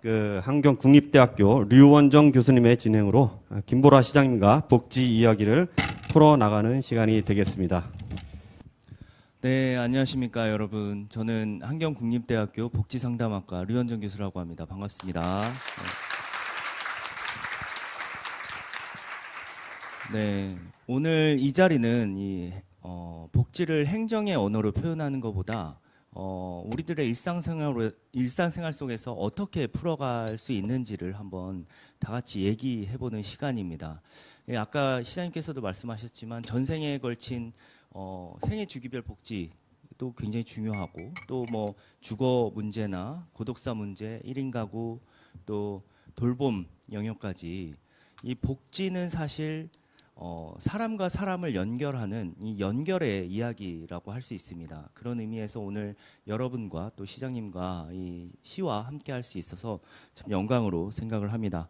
한경국립대학교 류원정 교수님의 진행으로 김보라 시장님과 복지 이야기를 풀어나가는 시간이 되겠습니다. 네, 안녕하십니까 여러분. 저는 한경국립대학교 복지상담학과 류원정 교수라고 합니다. 반갑습니다. 네, 오늘 이 자리는 복지를 행정의 언어로 표현하는 것보다 우리들의 일상생활 속에서 어떻게 풀어갈 수 있는지를 한번 다 같이 얘기해보는 시간입니다. 예, 아까 시장님께서도 말씀하셨지만 전생에 걸친 생애 주기별 복지도 굉장히 중요하고 또 뭐 주거 문제나 고독사 문제, 1인 가구 또 돌봄 영역까지 이 복지는 사실 사람과 사람을 연결하는 이 연결의 이야기라고 할 수 있습니다. 그런 의미에서 오늘 여러분과 또 시장님과 이 시와 함께 할 수 있어서 참 영광으로 생각을 합니다.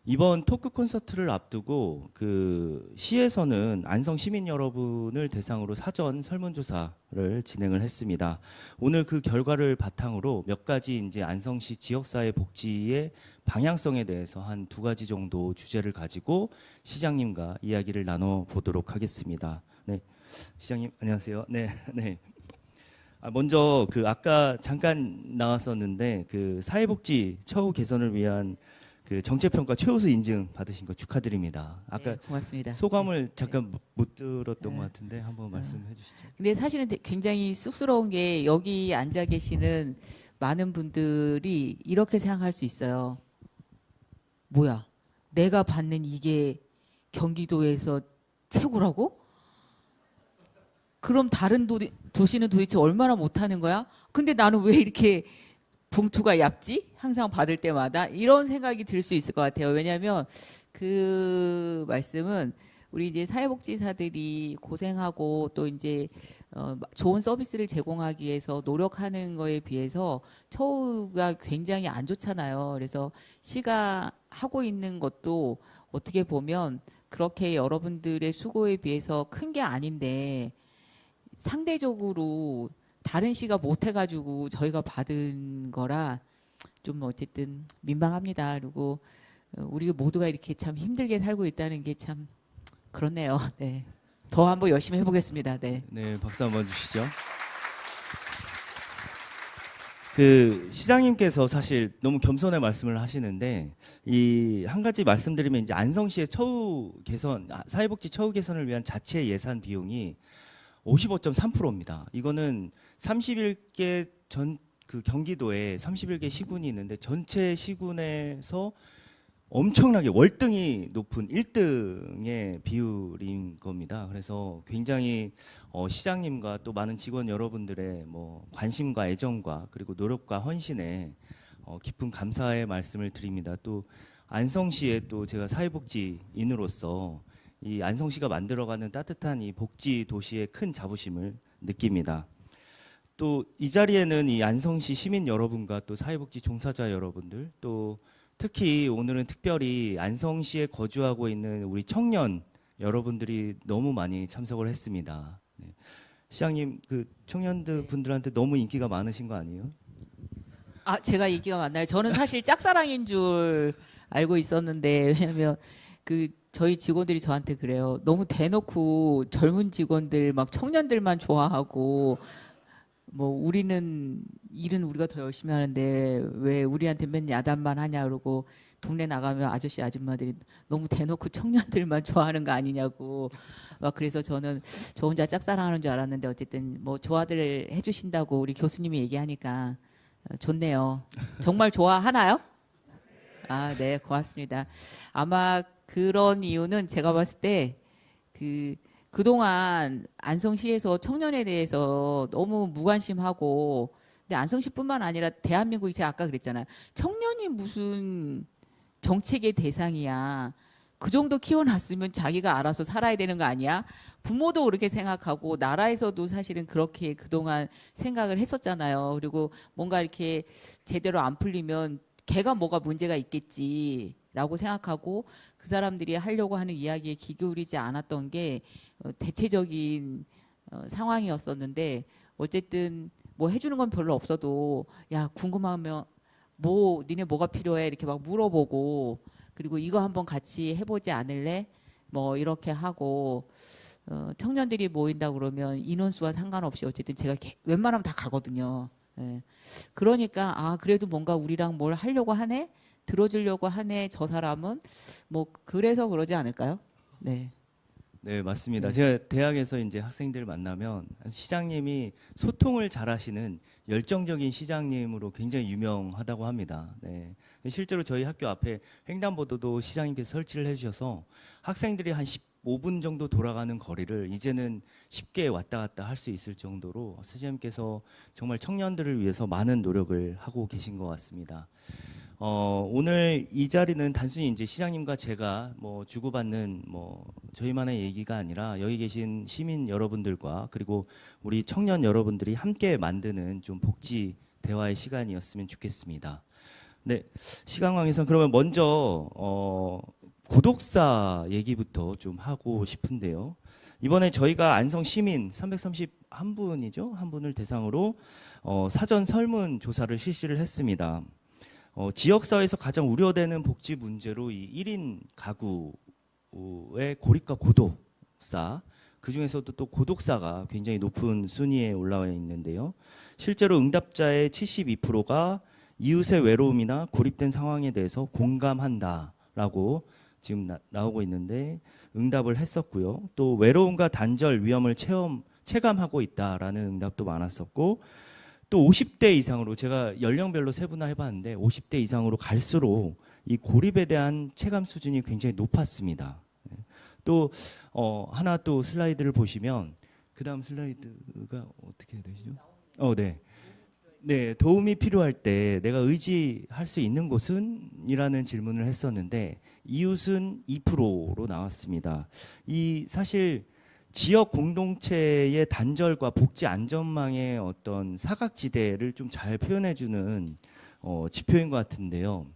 이번 토크 콘서트를 앞두고 그 시에서는 안성 시민 여러분을 대상으로 사전 설문조사를 진행을 했습니다. 오늘 그 결과를 바탕으로 몇 가지 이제 안성시 지역사회 복지의 방향성에 대해서 한 2가지 정도 주제를 가지고 시장님과 이야기를 나눠 보도록 하겠습니다. 네, 시장님 안녕하세요. 네, 네. 먼저 그 아까 잠깐 나왔었는데 그 사회복지 처우 개선을 위한 그 정책평가 최우수 인증 받으신 거 축하드립니다. 아까 네, 고맙습니다. 소감을 잠깐 못 들었던 것 같은데 한번 말씀해 주시죠. 근데 사실은 굉장히 쑥스러운 게 여기 앉아 계시는 많은 분들이 이렇게 생각할 수 있어요. 뭐야? 내가 받는 이게 경기도에서 최고라고? 그럼 다른 도시는 도대체 얼마나 못하는 거야? 근데 나는 왜 이렇게 봉투가 얇지? 항상 받을 때마다 이런 생각이 들 수 있을 것 같아요. 왜냐하면 그 말씀은 우리 이제 사회복지사들이 고생하고 또 이제 좋은 서비스를 제공하기 위해서 노력하는 거에 비해서 처우가 굉장히 안 좋잖아요. 그래서 시가 하고 있는 것도 어떻게 보면 그렇게 여러분들의 수고에 비해서 큰 게 아닌데 상대적으로 다른 시가 못 해가지고 저희가 받은 거라 좀 어쨌든 민망합니다. 그리고 우리 모두가 이렇게 참 힘들게 살고 있다는 게 참 그렇네요. 네, 더 한번 열심히 해보겠습니다. 네. 네, 박수 한번 주시죠. 그 시장님께서 사실 너무 겸손의 말씀을 하시는데 이 한 가지 말씀드리면 이제 안성시의 처우 개선, 사회복지 처우 개선을 위한 자체 예산 비용이 55.3%입니다. 이거는 31개 그 경기도에 31개 시군이 있는데 전체 시군에서 엄청나게 월등히 높은 1등의 비율인 겁니다. 그래서 굉장히 시장님과 또 많은 직원 여러분들의 뭐 관심과 애정과 그리고 노력과 헌신에 깊은 감사의 말씀을 드립니다. 또 안성시에 또 제가 사회복지인으로서 이 안성시가 만들어가는 따뜻한 이 복지 도시의 큰 자부심을 느낍니다. 또 이 자리에는 이 안성시 시민 여러분과 또 사회복지 종사자 여러분들 또 특히 오늘은 특별히 안성시에 거주하고 있는 우리 청년 여러분들이 너무 많이 참석을 했습니다. 네. 시장님 그 청년들 분들한테 너무 인기가 많으신 거 아니에요? 아, 제가 인기가 많나요? 저는 사실 짝사랑인 줄 알고 있었는데 왜냐면 그 저희 직원들이 저한테 그래요. 너무 대놓고 젊은 직원들 막 청년들만 좋아하고 뭐 우리는 일은 우리가 더 열심히 하는데 왜 우리한테 맨 야단만 하냐 그러고 동네 나가면 아저씨 아줌마들이 너무 대놓고 청년들만 좋아하는 거 아니냐고 막 그래서 저는 저 혼자 짝사랑하는 줄 알았는데 어쨌든 뭐 좋아들 해주신다고 우리 교수님이 얘기하니까 좋네요. 정말 좋아하나요? 아, 네, 고맙습니다. 아마 그런 이유는 제가 봤을 때 그동안 안성시에서 청년에 대해서 너무 무관심하고 근데 안성시뿐만 아니라 대한민국이 제가 아까 그랬잖아요. 청년이 무슨 정책의 대상이야. 그 정도 키워놨으면 자기가 알아서 살아야 되는 거 아니야? 부모도 그렇게 생각하고 나라에서도 사실은 그렇게 그동안 생각을 했었잖아요. 그리고 뭔가 이렇게 제대로 안 풀리면 걔가 뭐가 문제가 있겠지라고 생각하고 그 사람들이 하려고 하는 이야기에 귀 기울이지 않았던 게 대체적인 상황이었었는데 어쨌든 뭐 해주는 건 별로 없어도 야 궁금하면 뭐 니네 뭐가 필요해 이렇게 막 물어보고 그리고 이거 한번 같이 해보지 않을래? 뭐 이렇게 하고 청년들이 모인다 그러면 인원수와 상관없이 어쨌든 제가 웬만하면 다 가거든요. 예. 그러니까 아 그래도 뭔가 우리랑 뭘 하려고 하네, 들어주려고 하네 저 사람은 뭐 그래서 그러지 않을까요? 네. 네, 맞습니다. 제가 대학에서 이제 학생들 만나면 시장님이 소통을 잘하시는 열정적인 시장님으로 굉장히 유명하다고 합니다. 네. 실제로 저희 학교 앞에 횡단보도도 시장님께서 설치를 해주셔서 학생들이 한 15분 정도 돌아가는 거리를 이제는 쉽게 왔다 갔다 할 수 있을 정도로 시장님께서 정말 청년들을 위해서 많은 노력을 하고 계신 것 같습니다. 오늘 이 자리는 단순히 이제 시장님과 제가 뭐 주고받는 뭐 저희만의 얘기가 아니라 여기 계신 시민 여러분들과 그리고 우리 청년 여러분들이 함께 만드는 좀 복지 대화의 시간이었으면 좋겠습니다. 네, 시간관계상 그러면 먼저 고독사 얘기부터 좀 하고 싶은데요. 이번에 저희가 안성 시민 331분이죠. 한 분을 대상으로 사전 설문 조사를 실시를 했습니다. 지역사회에서 가장 우려되는 복지 문제로 이 1인 가구의 고립과 고독사, 그중에서도 또 고독사가 굉장히 높은 순위에 올라와 있는데요. 실제로 응답자의 72%가 이웃의 외로움이나 고립된 상황에 대해서 공감한다라고 지금 나오고 있는데 응답을 했었고요. 또 외로움과 단절 위험을 체감하고 있다라는 응답도 많았었고 또 50대 이상으로 제가 연령별로 세분화 해봤는데 50대 이상으로 갈수록 이 고립에 대한 체감 수준이 굉장히 높았습니다. 또 하나 또 슬라이드를 보시면 그 다음 슬라이드가 어떻게 해야 되시죠? 네. 네, 도움이 필요할 때 내가 의지할 수 있는 곳은? 이라는 질문을 했었는데 이웃은 2%로 나왔습니다. 이 사실 지역 공동체의 단절과 복지 안전망의 어떤 사각지대를 좀 잘 표현해주는 지표인 것 같은데요.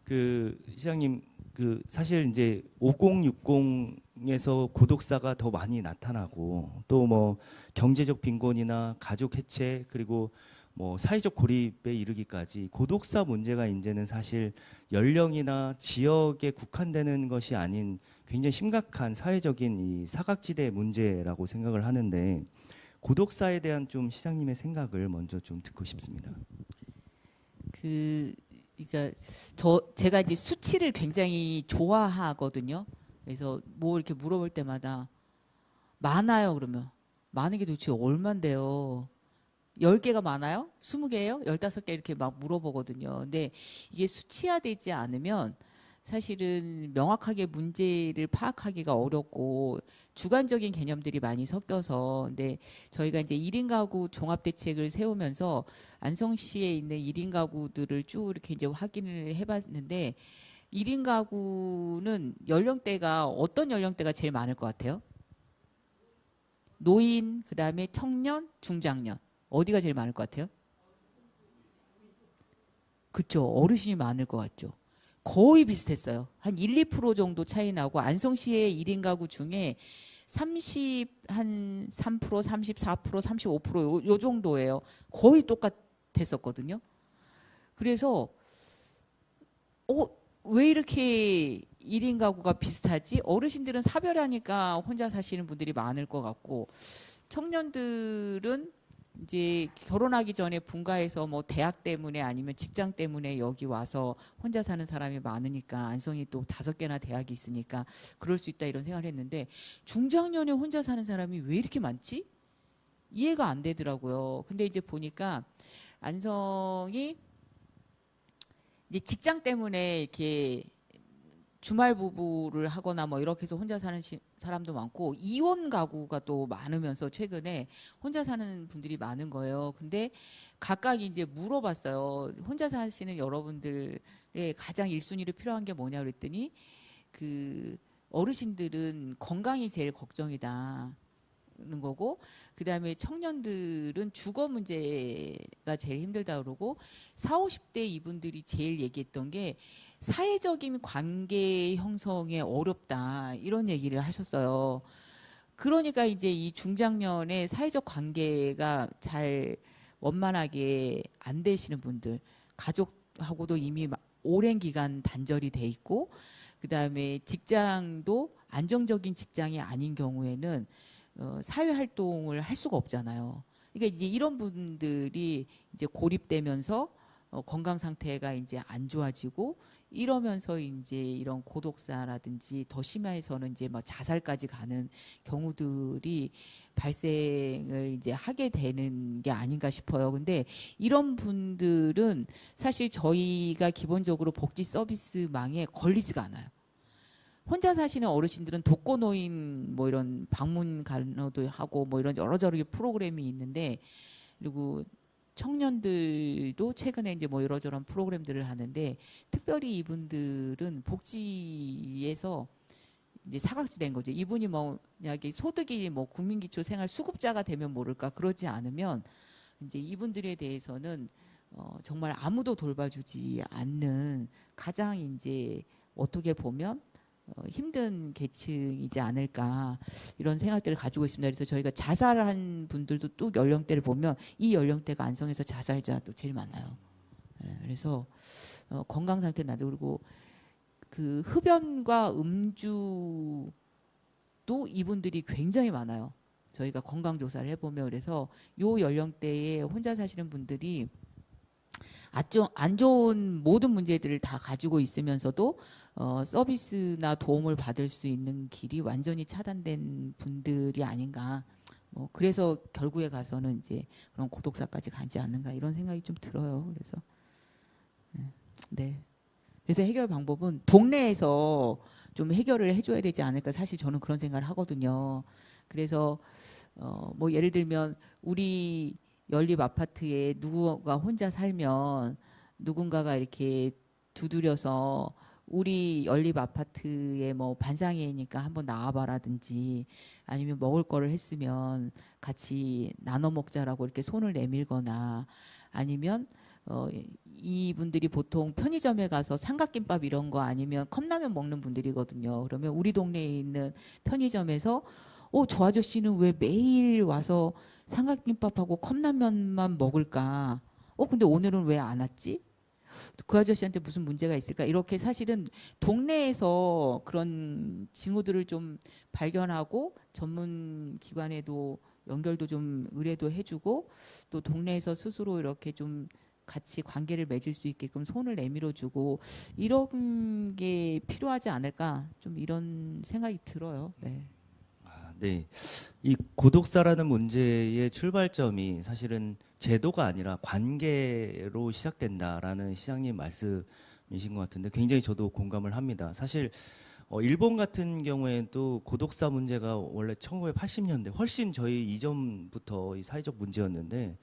그 시장님, 그 사실 이제 5060에서 고독사가 더 많이 나타나고 또 뭐 경제적 빈곤이나 가족 해체 그리고 뭐 사회적 고립에 이르기까지 고독사 문제가 이제는 사실 연령이나 지역에 국한되는 것이 아닌 굉장히 심각한 사회적인 이 사각지대 문제라고 생각을 하는데 고독사에 대한 좀 시장님의 생각을 먼저 좀 듣고 싶습니다. 그러니까 제가 이제 수치를 굉장히 좋아하거든요. 그래서 뭐 이렇게 물어볼 때마다 많아요 그러면 많은 게 도대체 얼만데요? 10개가 많아요? 20개예요? 15개 이렇게 막 물어보거든요. 근데 이게 수치화되지 않으면 사실은 명확하게 문제를 파악하기가 어렵고 주관적인 개념들이 많이 섞여서 근데 저희가 이제 1인 가구 종합 대책을 세우면서 안성시에 있는 1인 가구들을 쭉 이렇게 이제 확인을 해봤는데 1인 가구는 연령대가 어떤 연령대가 제일 많을 것 같아요? 노인, 그다음에 청년, 중장년. 어디가 제일 많을 것 같아요? 그쵸. 어르신이 많을 것 같죠. 거의 비슷했어요. 한 1, 2% 정도 차이 나고 안성시의 1인 가구 중에 33%, 34%, 35% 요 정도예요. 거의 똑같았었거든요. 그래서 왜 이렇게 1인 가구가 비슷하지? 어르신들은 사별하니까 혼자 사시는 분들이 많을 것 같고 청년들은 이제 결혼하기 전에 분가해서 뭐 대학 때문에 아니면 직장 때문에 여기 와서 혼자 사는 사람이 많으니까 안성이 또 5개나 대학이 있으니까 그럴 수 있다 이런 생각을 했는데 중장년에 혼자 사는 사람이 왜 이렇게 많지? 이해가 안 되더라고요. 근데 이제 보니까 안성이 이제 직장 때문에 이렇게 주말 부부를 하거나 뭐 이렇게 해서 혼자 사는 사람도 많고 이혼 가구가 또 많으면서 최근에 혼자 사는 분들이 많은 거예요. 근데 각각 이제 물어봤어요. 혼자 사시는 여러분들의 가장 1순위로 필요한 게 뭐냐 그랬더니 그 어르신들은 건강이 제일 걱정이다. 는 거고 그다음에 청년들은 주거 문제가 제일 힘들다 그러고 40, 50대 이분들이 제일 얘기했던 게 사회적인 관계 형성에 어렵다 이런 얘기를 하셨어요. 그러니까 이제 이 중장년의 사회적 관계가 잘 원만하게 안 되시는 분들 가족 하고도 이미 오랜 기간 단절이 돼 있고, 그다음에 직장도 안정적인 직장이 아닌 경우에는 사회 활동을 할 수가 없잖아요. 그러니까 이제 이런 분들이 이제 고립되면서 건강 상태가 이제 안 좋아지고, 이러면서 이제 이런 고독사라든지 더 심해서는 이제 막 자살까지 가는 경우들이 발생을 이제 하게 되는 게 아닌가 싶어요. 근데 이런 분들은 사실 저희가 기본적으로 복지 서비스망에 걸리지가 않아요. 혼자 사시는 어르신들은 독거노인 뭐 이런 방문 간호도 하고 뭐 이런 여러저러 프로그램이 있는데, 그리고 청년들도 최근에 이제 뭐 이러저런 프로그램들을 하는데, 특별히 이분들은 복지에서 이제 사각지대인 거죠. 이분이 뭐 만약에 소득이 뭐 국민기초생활수급자가 되면 모를까, 그러지 않으면 이제 이분들에 대해서는 정말 아무도 돌봐주지 않는 가장 이제 어떻게 보면 힘든 계층이지 않을까, 이런 생각들을 가지고 있습니다. 그래서 저희가 자살한 분들도 또 연령대를 보면 이 연령대가 안성에서 자살자도 제일 많아요. 그래서 건강 상태 나도, 그리고 그 흡연과 음주도 이분들이 굉장히 많아요. 저희가 건강 조사를 해보면. 그래서 요 연령대에 혼자 사시는 분들이 안 좋은 모든 문제들을 다 가지고 있으면서도 서비스나 도움을 받을 수 있는 길이 완전히 차단된 분들이 아닌가. 뭐 그래서 결국에 가서는 이제 그런 고독사까지 가지 않는가, 이런 생각이 좀 들어요. 그래서 네. 그래서 해결 방법은 동네에서 좀 해결을 해줘야 되지 않을까, 사실 저는 그런 생각을 하거든요. 그래서 뭐 예를 들면 우리 연립 아파트에 누구가 혼자 살면 누군가가 이렇게 두드려서 우리 연립 아파트에 뭐 반상회니까 한번 나와봐라든지, 아니면 먹을 거를 했으면 같이 나눠 먹자라고 이렇게 손을 내밀거나, 아니면 이분들이 보통 편의점에 가서 삼각김밥 이런 거 아니면 컵라면 먹는 분들이거든요. 그러면 우리 동네에 있는 편의점에서 저 아저씨는 왜 매일 와서 삼각김밥하고 컵라면만 먹을까? 근데 오늘은 왜 안 왔지? 그 아저씨한테 무슨 문제가 있을까? 이렇게 사실은 동네에서 그런 징후들을 좀 발견하고 전문 기관에도 연결도 좀 의뢰도 해주고, 또 동네에서 스스로 이렇게 좀 같이 관계를 맺을 수 있게끔 손을 내밀어주고, 이런 게 필요하지 않을까, 좀 이런 생각이 들어요. 네. 네. 이 고독사라는 문제의 출발점이 사실은 제도가 아니라 관계로 시작된다라는 시장님 말씀이신 것 같은데, 굉장히 저도 공감을 합니다. 사실 일본 같은 경우에도 고독사 문제가 원래 1980년대 훨씬 저희 이전부터 이 사회적 문제였는데,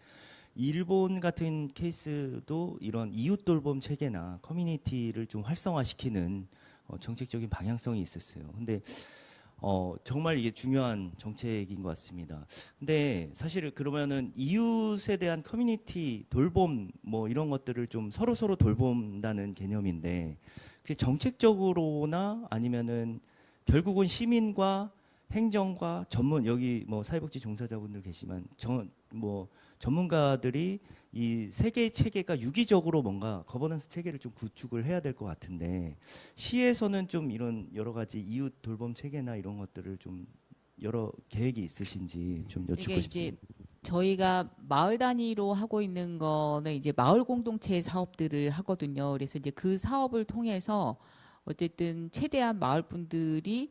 일본 같은 케이스도 이런 이웃 돌봄 체계나 커뮤니티를 좀 활성화시키는 정책적인 방향성이 있었어요. 근데 정말 이게 중요한 정책인 것 같습니다. 근데 사실 그러면은 이웃에 대한 커뮤니티 돌봄 뭐 이런 것들을 좀 서로 돌본다는 개념인데, 그게 정책적으로나 아니면은 결국은 시민과 행정과 전문, 여기 뭐 사회복지 종사자분들 계시지만 뭐 전문가들이 이 세 개의 체계가 유기적으로 뭔가 거버넌스 체계를 좀 구축을 해야 될 것 같은데, 시에서는 좀 이런 여러 가지 이웃 돌봄 체계나 이런 것들을 좀 여러 계획이 있으신지 좀 이게 여쭙고 싶습니다. 이제 저희가 마을 단위로 하고 있는 거는 이제 마을 공동체 사업들을 하거든요. 그래서 이제 그 사업을 통해서 어쨌든 최대한 마을 분들이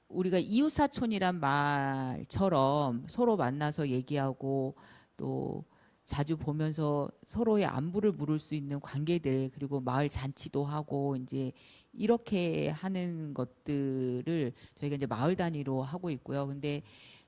우리가 이웃사촌이란 말처럼 서로 만나서 얘기하고 또 자주 보면서 서로의 안부를 물을 수 있는 관계들, 그리고 마을 잔치도 하고 이제 이렇게 하는 것들을 저희가 이제 마을 단위로 하고 있고요. 근데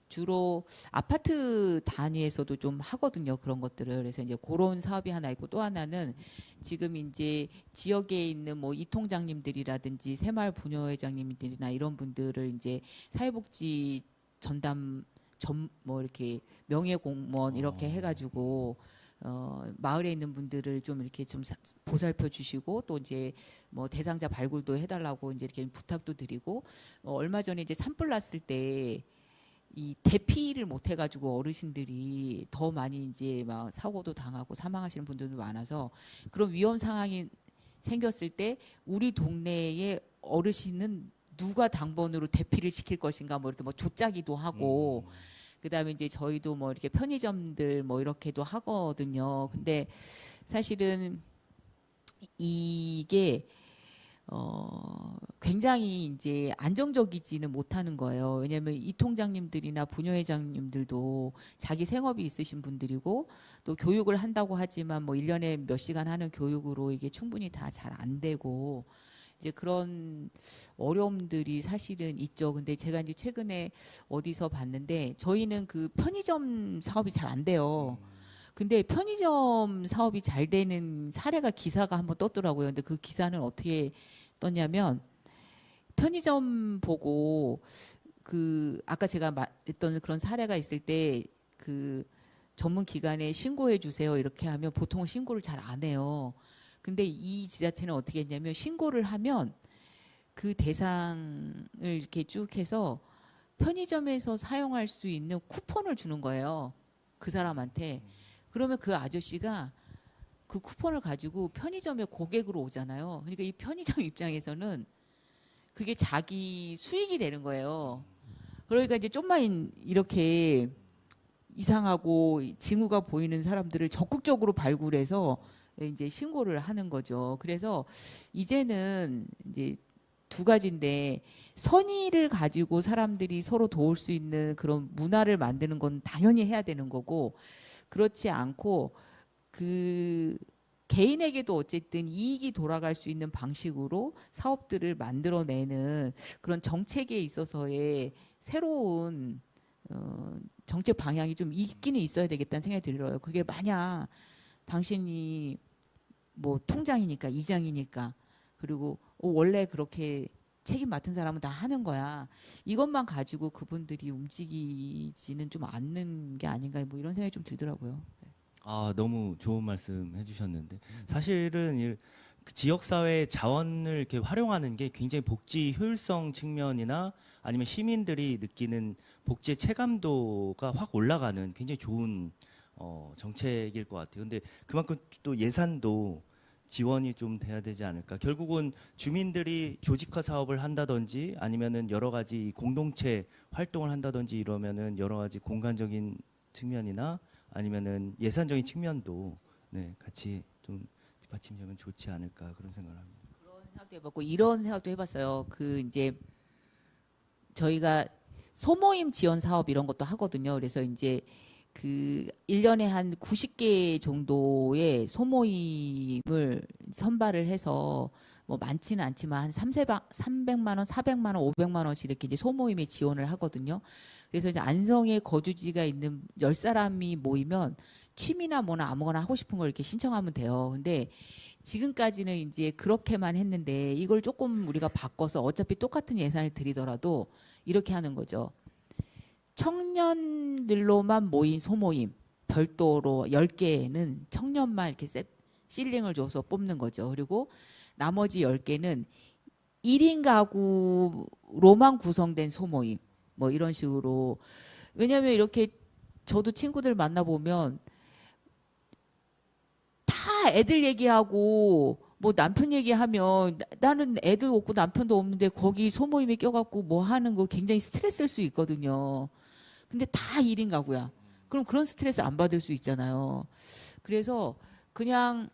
주로 아파트 단위에서도 좀 하거든요, 그런 것들을. 그래서 이제 그런 사업이 하나 있고, 또 하나는 지금 이제 지역에 있는 뭐 이통장님들이라든지 새마을 부녀회장님들이나 이런 분들을 이제 사회복지 전담 뭐 이렇게 명예공무원 이렇게 해가지고 마을에 있는 분들을 좀 이렇게 좀 보살펴 주시고, 또 이제 뭐 대상자 발굴도 해달라고 이제 이렇게 부탁도 드리고, 얼마 전에 이제 산불 났을 때 이 대피를 못 해가지고 어르신들이 더 많이 이제 막 사고도 당하고 사망하시는 분들도 많아서 그런 위험 상황이 생겼을 때 우리 동네의 어르신은 누가 당번으로 대피를 시킬 것인가 뭐 이렇게 뭐 조짜기도 하고 그다음에 이제 저희도 뭐 이렇게 편의점들 뭐 이렇게도 하거든요. 근데 사실은 이게 굉장히 이제 안정적이지는 못하는 거예요. 왜냐하면 이 통장님들이나 부녀회장님들도 자기 생업이 있으신 분들이고 또 교육을 한다고 하지만 뭐 1년에 몇 시간 하는 교육으로 이게 충분히 다 잘 안 되고 이제 그런 어려움들이 사실은 있죠. 근데 제가 이제 최근에 어디서 봤는데 저희는 그 편의점 사업이 잘 안 돼요. 근데 편의점 사업이 잘 되는 사례가 기사가 한번 떴더라고요. 근데 그 기사는 어떻게 떴냐면 편의점 보고 그 아까 제가 말했던 그런 사례가 있을 때 그 전문 기관에 신고해 주세요 이렇게 하면 보통은 신고를 잘 안 해요. 근데 이 지자체는 어떻게 했냐면 신고를 하면 그 대상을 이렇게 쭉 해서 편의점에서 사용할 수 있는 쿠폰을 주는 거예요. 그 사람한테. 그러면 그 아저씨가 그 쿠폰을 가지고 편의점에 고객으로 오잖아요. 그러니까 이 편의점 입장에서는 그게 자기 수익이 되는 거예요. 그러니까 이제 좀만 이렇게 이상하고 징후가 보이는 사람들을 적극적으로 발굴해서 이제 신고를 하는 거죠. 그래서 이제는 이제 두 가지인데 선의를 가지고 사람들이 서로 도울 수 있는 그런 문화를 만드는 건 당연히 해야 되는 거고 그렇지 않고 그 개인에게도 어쨌든 이익이 돌아갈 수 있는 방식으로 사업들을 만들어내는 그런 정책에 있어서의 새로운 정책 방향이 좀 있기는 있어야 되겠다는 생각이 들어요. 그게 만약 당신이 뭐 통장이니까 이장이니까 그리고 원래 그렇게 책임 맡은 사람은 다 하는 거야. 이것만 가지고 그분들이 움직이지는 좀 않는 게 아닌가 뭐 이런 생각이 좀 들더라고요. 아, 너무 좋은 말씀 해주셨는데 사실은 그 지역사회 자원을 이렇게 활용하는 게 굉장히 복지 효율성 측면이나 아니면 시민들이 느끼는 복지의 체감도가 확 올라가는 굉장히 좋은 정책일 것 같아요. 근데 그만큼 또 예산도 지원이 좀 돼야 되지 않을까. 결국은 주민들이 조직화 사업을 한다든지 아니면은 여러 가지 공동체 활동을 한다든지 이러면은 여러 가지 공간적인 측면이나 아니면은 예산적인 측면도 네, 같이 좀 뒷받침되면 좋지 않을까 그런 생각을 합니다. 그런 생각도 해봤고 이런 생각도 해봤어요. 그 이제 저희가 소모임 지원 사업 이런 것도 하거든요. 그래서 이제 그 1년에 한 90개 정도의 소모임을 선발을 해서 뭐 많지는 않지만 한 300만 원, 400만 원, 500만 원씩 이렇게 이제 소모임에 지원을 하거든요. 그래서 이제 안성에 거주지가 있는 10사람이 모이면 취미나 뭐나 아무거나 하고 싶은 걸 이렇게 신청하면 돼요. 근데 지금까지는 이제 그렇게만 했는데 이걸 조금 우리가 바꿔서 어차피 똑같은 예산을 들이더라도 이렇게 하는 거죠. 청년들로만 모인 소모임 별도로 10개는 청년만 이렇게 실링을 줘서 뽑는 거죠. 그리고 나머지 10개는 1인 가구로만 구성된 소모임 뭐 이런 식으로. 왜냐하면 이렇게 저도 친구들 만나보면 다 애들 얘기하고 뭐 남편 얘기하면 나는 애들 없고 남편도 없는데 거기 소모임에 껴갖고 뭐 하는 거 굉장히 스트레스일 수 있거든요. 근데 다 1인 가구야. 그럼 그런 스트레스 안 받을 수 있잖아요. 그래서 그냥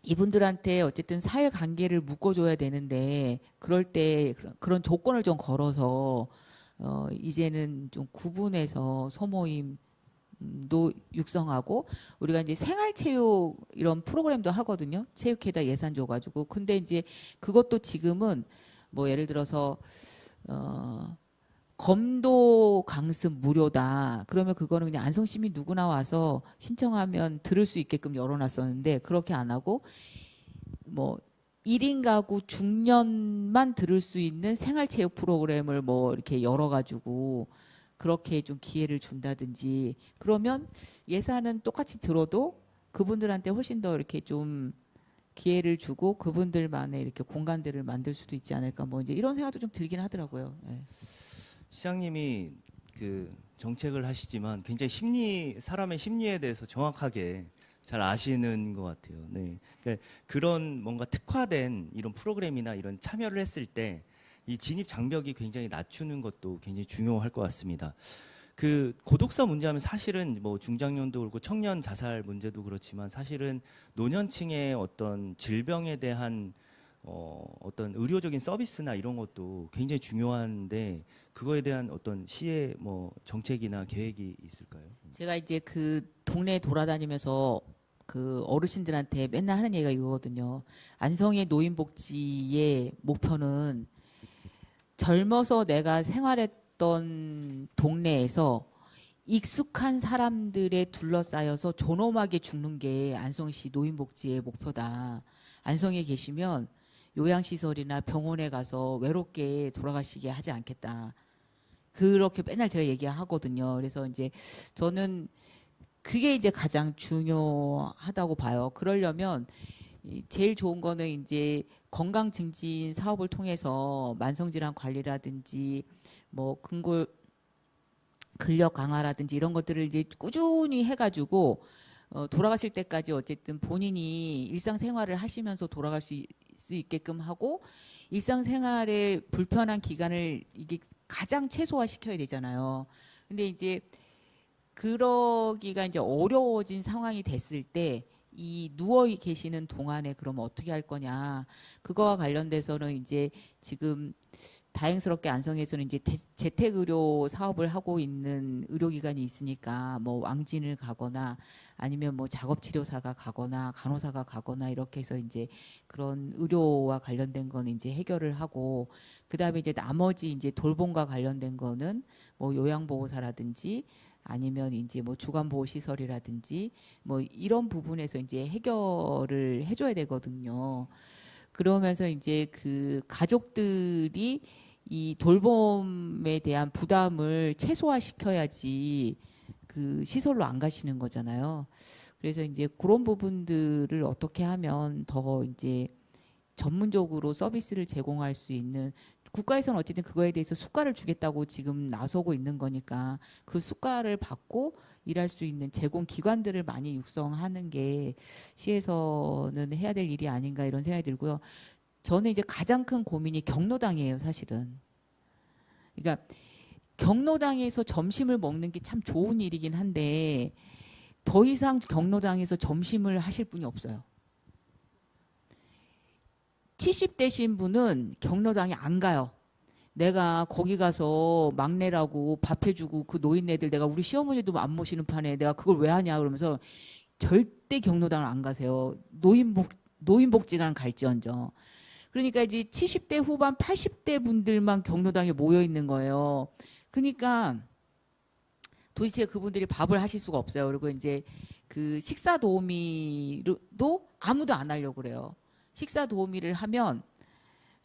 이분들한테 어쨌든 사회관계를 묶어줘야 되는데 그럴 때 그런 조건을 좀 걸어서 이제는 좀 구분해서 소모임도 육성하고 우리가 이제 생활체육 이런 프로그램도 하거든요. 체육회다 예산 줘가지고. 근데 이제 그것도 지금은 뭐 예를 들어서 검도 강습 무료다. 그러면 그거는 그냥 안성 시민 누구나 와서 신청하면 들을 수 있게끔 열어놨었는데 그렇게 안 하고 뭐 1인 가구 중년만 들을 수 있는 생활체육 프로그램을 뭐 이렇게 열어가지고 그렇게 좀 기회를 준다든지 그러면 예산은 똑같이 들어도 그분들한테 훨씬 더 이렇게 좀 기회를 주고 그분들만의 이렇게 공간들을 만들 수도 있지 않을까 뭐 이제 이런 생각도 좀 들긴 하더라고요. 네. 시장님이 그 정책을 하시지만 굉장히 사람의 심리에 대해서 정확하게 잘 아시는 것 같아요. 네. 그러니까 그런 뭔가 특화된 이런 프로그램이나 이런 참여를 했을 때 이 진입 장벽이 굉장히 낮추는 것도 굉장히 중요할 것 같습니다. 그 고독사 문제하면 사실은 뭐 중장년도 그렇고 청년 자살 문제도 그렇지만 사실은 노년층의 어떤 질병에 대한 어떤 의료적인 서비스나 이런 것도 굉장히 중요한데 그거에 대한 어떤 시의 뭐 정책이나 계획이 있을까요? 제가 이제 그 동네 돌아다니면서 그 어르신들한테 맨날 하는 얘기가 이거거든요. 안성의 노인복지의 목표는 젊어서 내가 생활했던 동네에서 익숙한 사람들에 둘러싸여서 존엄하게 죽는 게 안성시 노인복지의 목표다. 안성에 계시면 요양시설이나 병원에 가서 외롭게 돌아가시게 하지 않겠다. 그렇게 맨날 제가 얘기하거든요. 그래서 이제 저는 그게 이제 가장 중요하다고 봐요. 그러려면 제일 좋은 거는 이제 건강 증진 사업을 통해서 만성질환 관리라든지 뭐 근력 강화라든지 이런 것들을 이제 꾸준히 해가지고 돌아가실 때까지 어쨌든 본인이 일상생활을 하시면서 돌아갈 수 있게끔 하고 일상생활의 불편한 기간을 이게 가장 최소화시켜야 되잖아요. 근데 이제 그러기가 이제 어려워진 상황이 됐을 때 이 누워 계시는 동안에 그러면 어떻게 할 거냐. 그거와 관련돼서는 이제 지금 다행스럽게 안성에서는 이제 재택의료 사업을 하고 있는 의료기관이 있으니까 뭐 왕진을 가거나 아니면 뭐 작업치료사가 가거나 간호사가 가거나 이렇게 해서 이제 그런 의료와 관련된 건 이제 해결을 하고 그다음에 이제 나머지 이제 돌봄과 관련된 거는 뭐 요양보호사라든지 아니면 이제 뭐 주간보호시설이라든지 뭐 이런 부분에서 이제 해결을 해줘야 되거든요. 그러면서 이제 그 가족들이 이 돌봄에 대한 부담을 최소화시켜야지 그 시설로 안 가시는 거잖아요. 그래서 이제 그런 부분들을 어떻게 하면 더 이제 전문적으로 서비스를 제공할 수 있는 국가에서는 어쨌든 그거에 대해서 수가를 주겠다고 지금 나서고 있는 거니까 그 수가를 받고 일할 수 있는 제공 기관들을 많이 육성하는 게 시에서는 해야 될 일이 아닌가 이런 생각이 들고요. 저는 이제 가장 큰 고민이 경로당이에요, 사실은. 그러니까 경로당에서 점심을 먹는 게 참 좋은 일이긴 한데 더 이상 경로당에서 점심을 하실 분이 없어요. 70대신 분은 경로당에 안 가요. 내가 거기 가서 막내라고 밥 해주고 그 노인네들 내가 우리 시어머니도 안 모시는 판에 내가 그걸 왜 하냐 그러면서 절대 경로당을 안 가세요. 노인복지관 갈지언정. 그러니까 이제 70대 후반 80대 분들만 경로당에 모여 있는 거예요. 그러니까 도대체 그분들이 밥을 하실 수가 없어요. 그리고 이제 그 식사 도우미도 아무도 안 하려고 그래요. 식사 도우미를 하면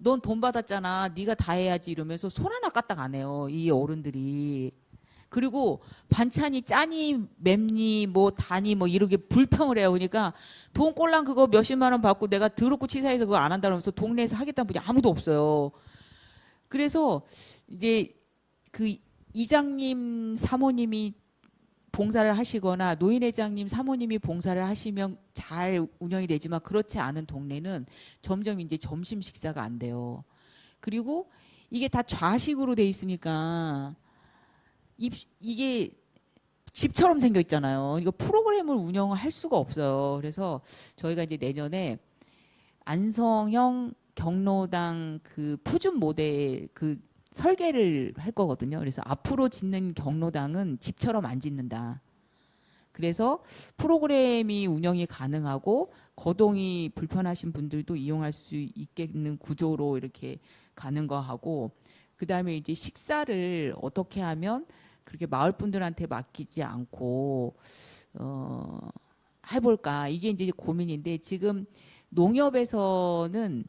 넌 돈 받았잖아. 네가 다 해야지 이러면서 손 하나 까딱 안 해요. 이 어른들이. 그리고 반찬이 짜니 맵니 뭐 다니 뭐 이렇게 불평을 해요. 그러니까 돈 꼴랑 그거 몇십만 원 받고 내가 더럽고 치사해서 그거 안 한다 그러면서 동네에서 하겠다는 분이 아무도 없어요. 그래서 이제 그 이장님 사모님이 봉사를 하시거나 노인회장님 사모님이 봉사를 하시면 잘 운영이 되지만 그렇지 않은 동네는 점점 이제 점심 식사가 안 돼요. 그리고 이게 다 좌식으로 돼 있으니까 이게 집처럼 생겨 있잖아요. 이거 프로그램을 운영을 할 수가 없어요. 그래서 저희가 이제 내년에 안성형 경로당 그 표준 모델 그 설계를 할 거거든요. 그래서 앞으로 짓는 경로당은 집처럼 안 짓는다. 그래서 프로그램이 운영이 가능하고 거동이 불편하신 분들도 이용할 수 있겠는 구조로 이렇게 가는 거 하고 그다음에 이제 식사를 어떻게 하면 그렇게 마을 분들한테 맡기지 않고 해볼까 이게 이제 고민인데 지금 농협에서는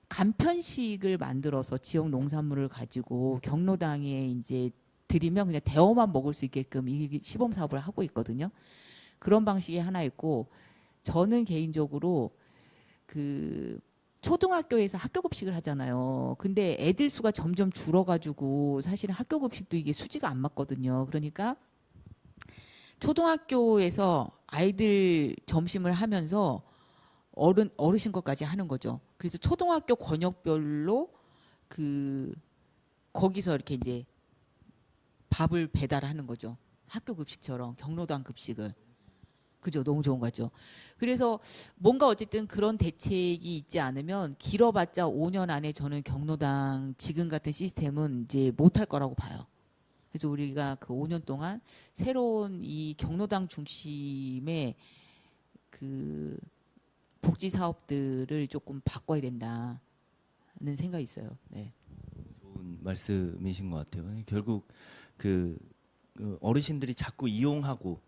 간편식을 만들어서 지역 농산물을 가지고 경로당에 이제 드리면 그냥 대어만 먹을 수 있게끔 이 시범 사업을 하고 있거든요. 그런 방식이 하나 있고 저는 개인적으로 그 초등학교에서 학교급식을 하잖아요. 근데 애들 수가 점점 줄어가지고 사실은 학교급식도 이게 수지가 안 맞거든요. 그러니까 초등학교에서 아이들 점심을 하면서 어르신 것까지 하는 거죠. 그래서 초등학교 권역별로 거기서 이렇게 이제 밥을 배달하는 거죠. 학교 급식처럼 경로당 급식을. 그죠? 너무 좋은 거죠. 그래서 뭔가 어쨌든 그런 대책이 있지 않으면 길어봤자 5년 안에 저는 경로당 지금 같은 시스템은 이제 못할 거라고 봐요. 그래서 우리가 그 5년 동안 새로운 이 경로당 중심의 그 복지 사업들을 조금 바꿔야 된다는 생각이 있어요. 네. 좋은 말씀이신 것 같아요. 결국 그 어르신들이 자꾸 이용하고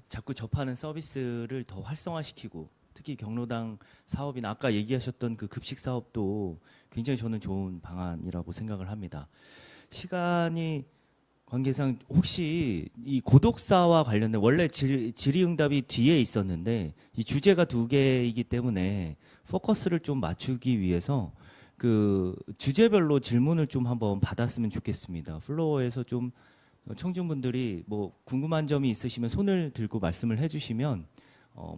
자꾸 접하는 서비스를 더 활성화시키고 특히 경로당 사업이나 아까 얘기하셨던 그 급식 사업도 굉장히 저는 좋은 방안이라고 생각을 합니다. 시간이 관계상 혹시 이 고독사와 관련된 원래 질의응답이 뒤에 있었는데 이 주제가 두 개이기 때문에 포커스를 좀 맞추기 위해서 그 주제별로 질문을 좀 한번 받았으면 좋겠습니다. 플로어에서 좀 청중분들이 뭐 궁금한 점이 있으시면 손을 들고 말씀을 해주시면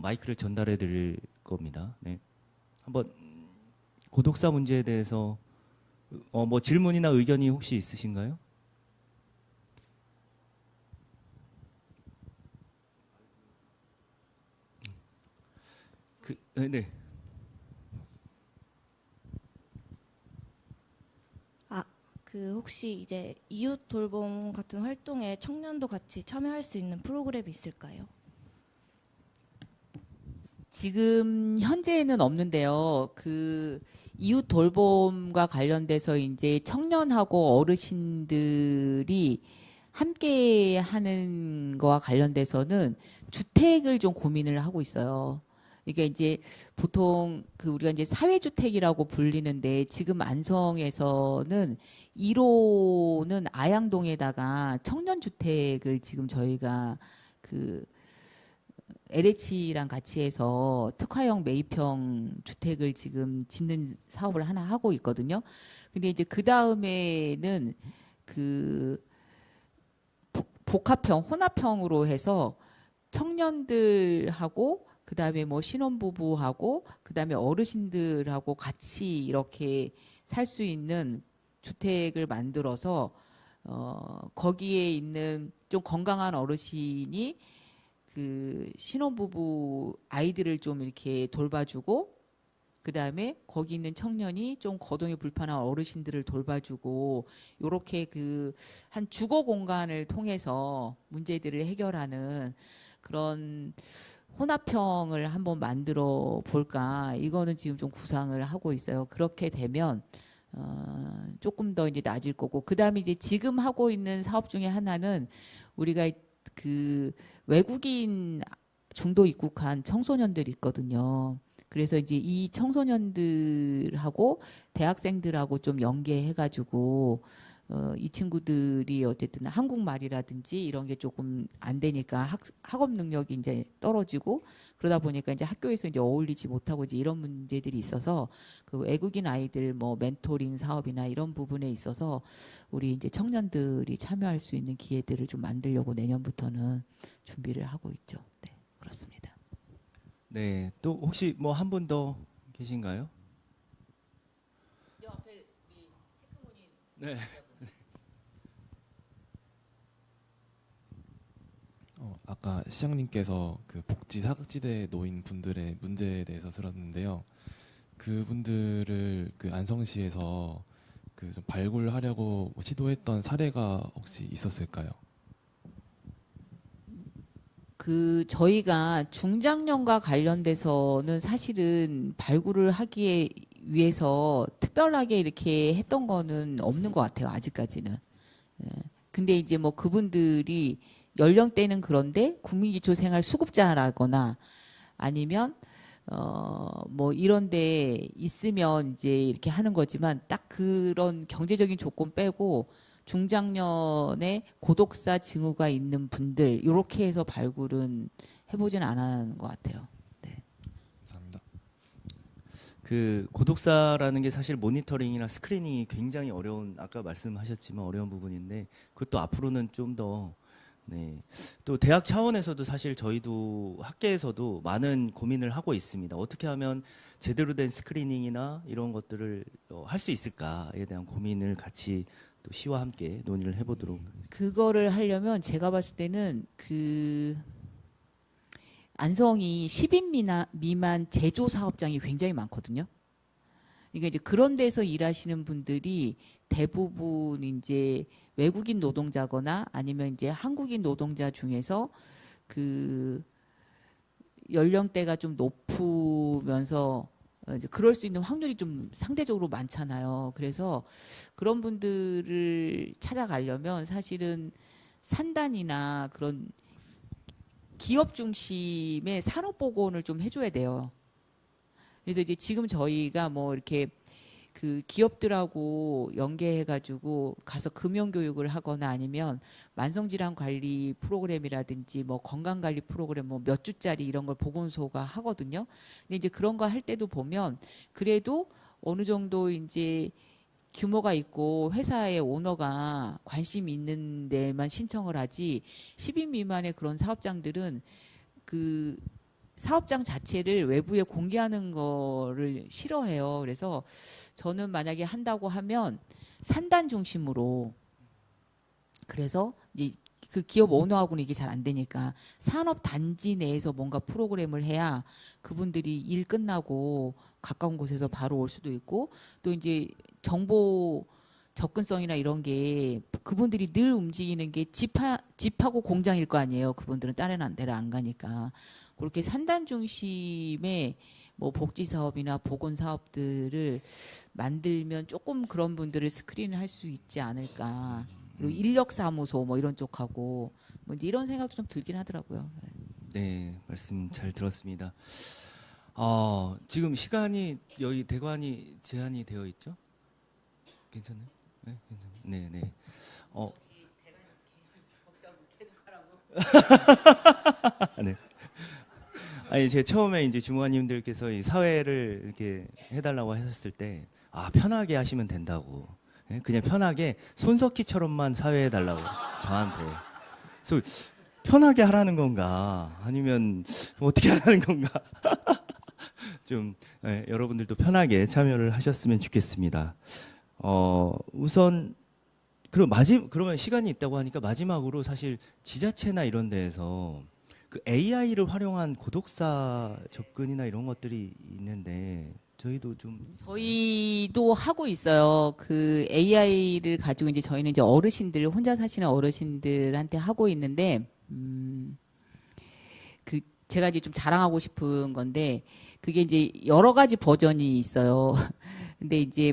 마이크를 전달해 드릴 겁니다. 네. 한번 고독사 문제에 대해서 뭐 질문이나 의견이 혹시 있으신가요? 네. 혹시 이제 이웃 돌봄 같은 활동에 청년도 같이 참여할 수 있는 프로그램이 있을까요? 지금 현재는 없는데요. 그 이웃 돌봄과 관련돼서 이제 청년하고 어르신들이 함께 하는 거와 관련돼서는 주택을 좀 고민을 하고 있어요. 이게 이제 보통 그 우리가 이제 사회주택이라고 불리는데 지금 안성에서는 1호는 아양동에다가 청년주택을 지금 저희가 그 LH랑 같이 해서 특화형 매입형 주택을 지금 짓는 사업을 하나 하고 있거든요. 근데 이제 그 다음에는 그 복합형, 혼합형으로 해서 청년들하고 그다음에 뭐 신혼부부하고 그다음에 어르신들하고 같이 이렇게 살 수 있는 주택을 만들어서 거기에 있는 좀 건강한 어르신이 그 신혼부부 아이들을 좀 이렇게 돌봐주고 그다음에 거기 있는 청년이 좀 거동이 불편한 어르신들을 돌봐주고 요렇게 그 한 주거 공간을 통해서 문제들을 해결하는 그런 혼합형을 한번 만들어 볼까 이거는 지금 좀 구상을 하고 있어요. 그렇게 되면 조금 더 이제 나아질 거고 그다음에 이제 지금 하고 있는 사업 중에 하나는 우리가 그 외국인 중도 입국한 청소년들이 있거든요. 그래서 이제 이 청소년들하고 대학생들하고 좀 연계해가지고 이 친구들이 어쨌든 한국말이라든지 이런 게 조금 안 되니까 학업 능력이 이제 떨어지고 그러다 보니까 이제 학교에서 이제 어울리지 못하고 이제 이런 문제들이 있어서 그 외국인 아이들 뭐 멘토링 사업이나 이런 부분에 있어서 우리 이제 청년들이 참여할 수 있는 기회들을 좀 만들려고 내년부터는 준비를 하고 있죠. 네, 그렇습니다. 네, 또 혹시 뭐 한 분 더 계신가요? 네. 아까 시장님께서 그 복지 사각지대 노인 분들의 문제에 대해서 들었는데요. 그분들을 그 안성시에서 그 좀 발굴하려고 시도했던 사례가 혹시 있었을까요? 그 저희가 중장년과 관련돼서는 사실은 발굴을 하기 위해서 특별하게 이렇게 했던 거는 없는 것 같아요. 아직까지는. 예. 근데 이제 뭐 그분들이 연령대는 그런데 국민기초생활 수급자라거나 아니면 뭐 이런 데 있으면 이제 이렇게 하는 거지만 딱 그런 경제적인 조건 빼고 중장년에 고독사 징후가 있는 분들 이렇게 해서 발굴은 해보진 않았는 것 같아요. 네. 감사합니다. 그 고독사라는 게 사실 모니터링이나 스크리닝이 굉장히 어려운 아까 말씀하셨지만 어려운 부분인데 그것도 앞으로는 좀 더 네. 또 대학 차원에서도 사실 저희도 학계에서도 많은 고민을 하고 있습니다. 어떻게 하면 제대로 된 스크리닝이나 이런 것들을 할 수 있을까에 대한 고민을 같이 또 시와 함께 논의를 해보도록 하겠습니다. 그거를 하려면 제가 봤을 때는 그 안성이 10인 미만 제조 사업장이 굉장히 많거든요. 그러니까 이제 그런 데서 일하시는 분들이 대부분 이제 외국인 노동자거나 아니면 이제 한국인 노동자 중에서 그 연령대가 좀 높으면서 이제 그럴 수 있는 확률이 좀 상대적으로 많잖아요. 그래서 그런 분들을 찾아가려면 사실은 산단이나 그런 기업 중심의 산업 복원을 좀 해줘야 돼요. 그래서 이제 지금 저희가 뭐 이렇게 그 기업들하고 연계해가지고 가서 금융 교육을 하거나 아니면 만성질환 관리 프로그램이라든지 뭐 건강 관리 프로그램 뭐 몇 주짜리 이런 걸 보건소가 하거든요. 근데 이제 그런 거 할 때도 보면 그래도 어느 정도 이제 규모가 있고 회사의 오너가 관심 있는 데만 신청을 하지 10인 미만의 그런 사업장들은 그 사업장 자체를 외부에 공개하는 거를 싫어해요. 그래서 저는 만약에 한다고 하면 산단 중심으로 그래서 그 기업 오너하고는 이게 잘 안 되니까 산업 단지 내에서 뭔가 프로그램을 해야 그분들이 일 끝나고 가까운 곳에서 바로 올 수도 있고 또 이제 정보 접근성이나 이런 게 그분들이 늘 움직이는 게 집하고 공장일 거 아니에요. 그분들은 다른 데를 안 가니까. 그렇게 산단 중심의 뭐 복지 사업이나 보건 사업들을 만들면 조금 그런 분들을 스크린을 할 수 있지 않을까. 그리고 인력사무소 뭐 이런 쪽하고 뭐 이제 이런 생각도 좀 들긴 하더라고요. 네, 말씀 잘 들었습니다. 지금 시간이 여기 대관이 제한이 되어 있죠? 괜찮나요? 네, 괜찮아요. 네, 네. 네. 아니 제 처음에 이제 주무관님들께서 이 사회를 이렇게 해달라고 하셨을 때 편하게 하시면 된다고. 예? 그냥 편하게 손석희처럼만 사회해 달라고 저한테. 그래서 편하게 하라는 건가 아니면 어떻게 하라는 건가 좀 여러분들도 편하게 참여를 하셨으면 좋겠습니다. 우선 그러면 시간이 있다고 하니까 마지막으로 사실 지자체나 이런 데에서 그 AI를 활용한 고독사 접근이나 이런 것들이 있는데 저희도 좀 저희도 하고 있어요. 그 AI를 가지고 이제 저희는 이제 어르신들 혼자 사시는 어르신들한테 하고 있는데 그 제가 이제 좀 자랑하고 싶은 건데 그게 이제 여러 가지 버전이 있어요. 근데 이제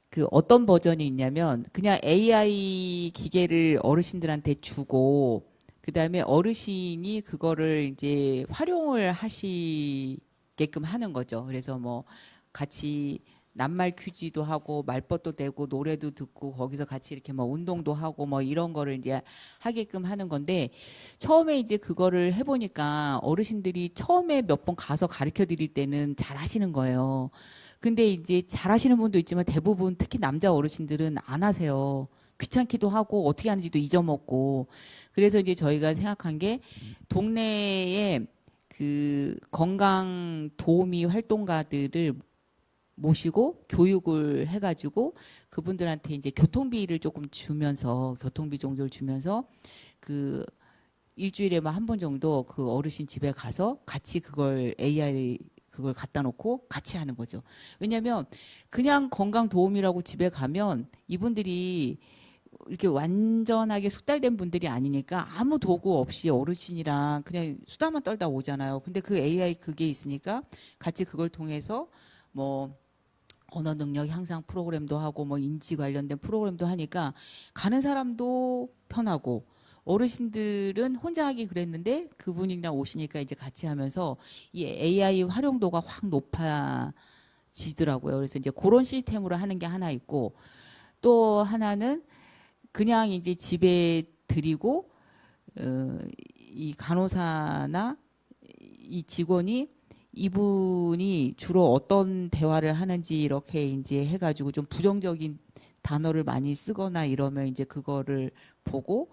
그 어떤 버전이 있냐면 그냥 AI 기계를 어르신들한테 주고 그다음에 어르신이 그거를 이제 활용을 하시게끔 하는 거죠. 그래서 뭐 같이 낱말 퀴즈도 하고 말벗도 되고 노래도 듣고 거기서 같이 이렇게 뭐 운동도 하고 뭐 이런 거를 이제 하게끔 하는 건데 처음에 이제 그거를 해보니까 어르신들이 처음에 몇 번 가서 가르쳐 드릴 때는 잘 하시는 거예요. 근데 이제 잘 하시는 분도 있지만 대부분 특히 남자 어르신들은 안 하세요. 귀찮기도 하고 어떻게 하는지도 잊어먹고 그래서 이제 저희가 생각한 게 동네에 그 건강 도우미 활동가들을 모시고 교육을 해가지고 그분들한테 이제 교통비를 조금 주면서 교통비 정도를 주면서 그 일주일에만 한 번 정도 그 어르신 집에 가서 같이 그걸 AI 그걸 갖다 놓고 같이 하는 거죠. 왜냐하면 그냥 건강 도우미라고 집에 가면 이분들이 이렇게 완전하게 숙달된 분들이 아니니까 아무 도구 없이 어르신이랑 그냥 수다만 떨다 오잖아요. 근데 그 AI 그게 있으니까 같이 그걸 통해서 뭐 언어 능력 향상 프로그램도 하고 뭐 인지 관련된 프로그램도 하니까 가는 사람도 편하고 어르신들은 혼자 하기 그랬는데 그분이랑 오시니까 이제 같이 하면서 이 AI 활용도가 확 높아지더라고요. 그래서 이제 그런 시스템으로 하는 게 하나 있고 또 하나는 그냥 이제 집에 드리고 이 간호사나 이 직원이 이분이 주로 어떤 대화를 하는지 이렇게 이제 해가지고 좀 부정적인 단어를 많이 쓰거나 이러면 이제 그거를 보고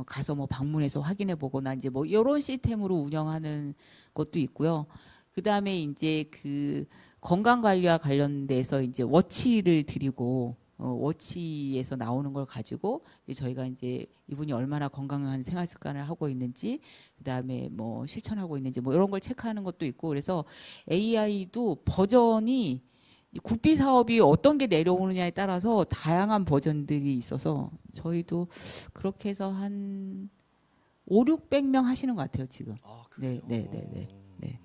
가서 뭐 방문해서 확인해 보거나 이제 뭐 이런 시스템으로 운영하는 것도 있고요. 그 다음에 이제 그 건강 관리와 관련돼서 이제 워치를 드리고 워치에서 나오는 걸 가지고 이제 저희가 이제 이분이 얼마나 건강한 생활 습관을 하고 있는지 그다음에 뭐 실천하고 있는지 뭐 이런 걸 체크하는 것도 있고 그래서 AI도 버전이 이 국비 사업이 어떤 게 내려오느냐에 따라서 다양한 버전들이 있어서 저희도 그렇게 해서 한 5,600명 하시는 것 같아요 지금. 네, 네, 네, 네. 네.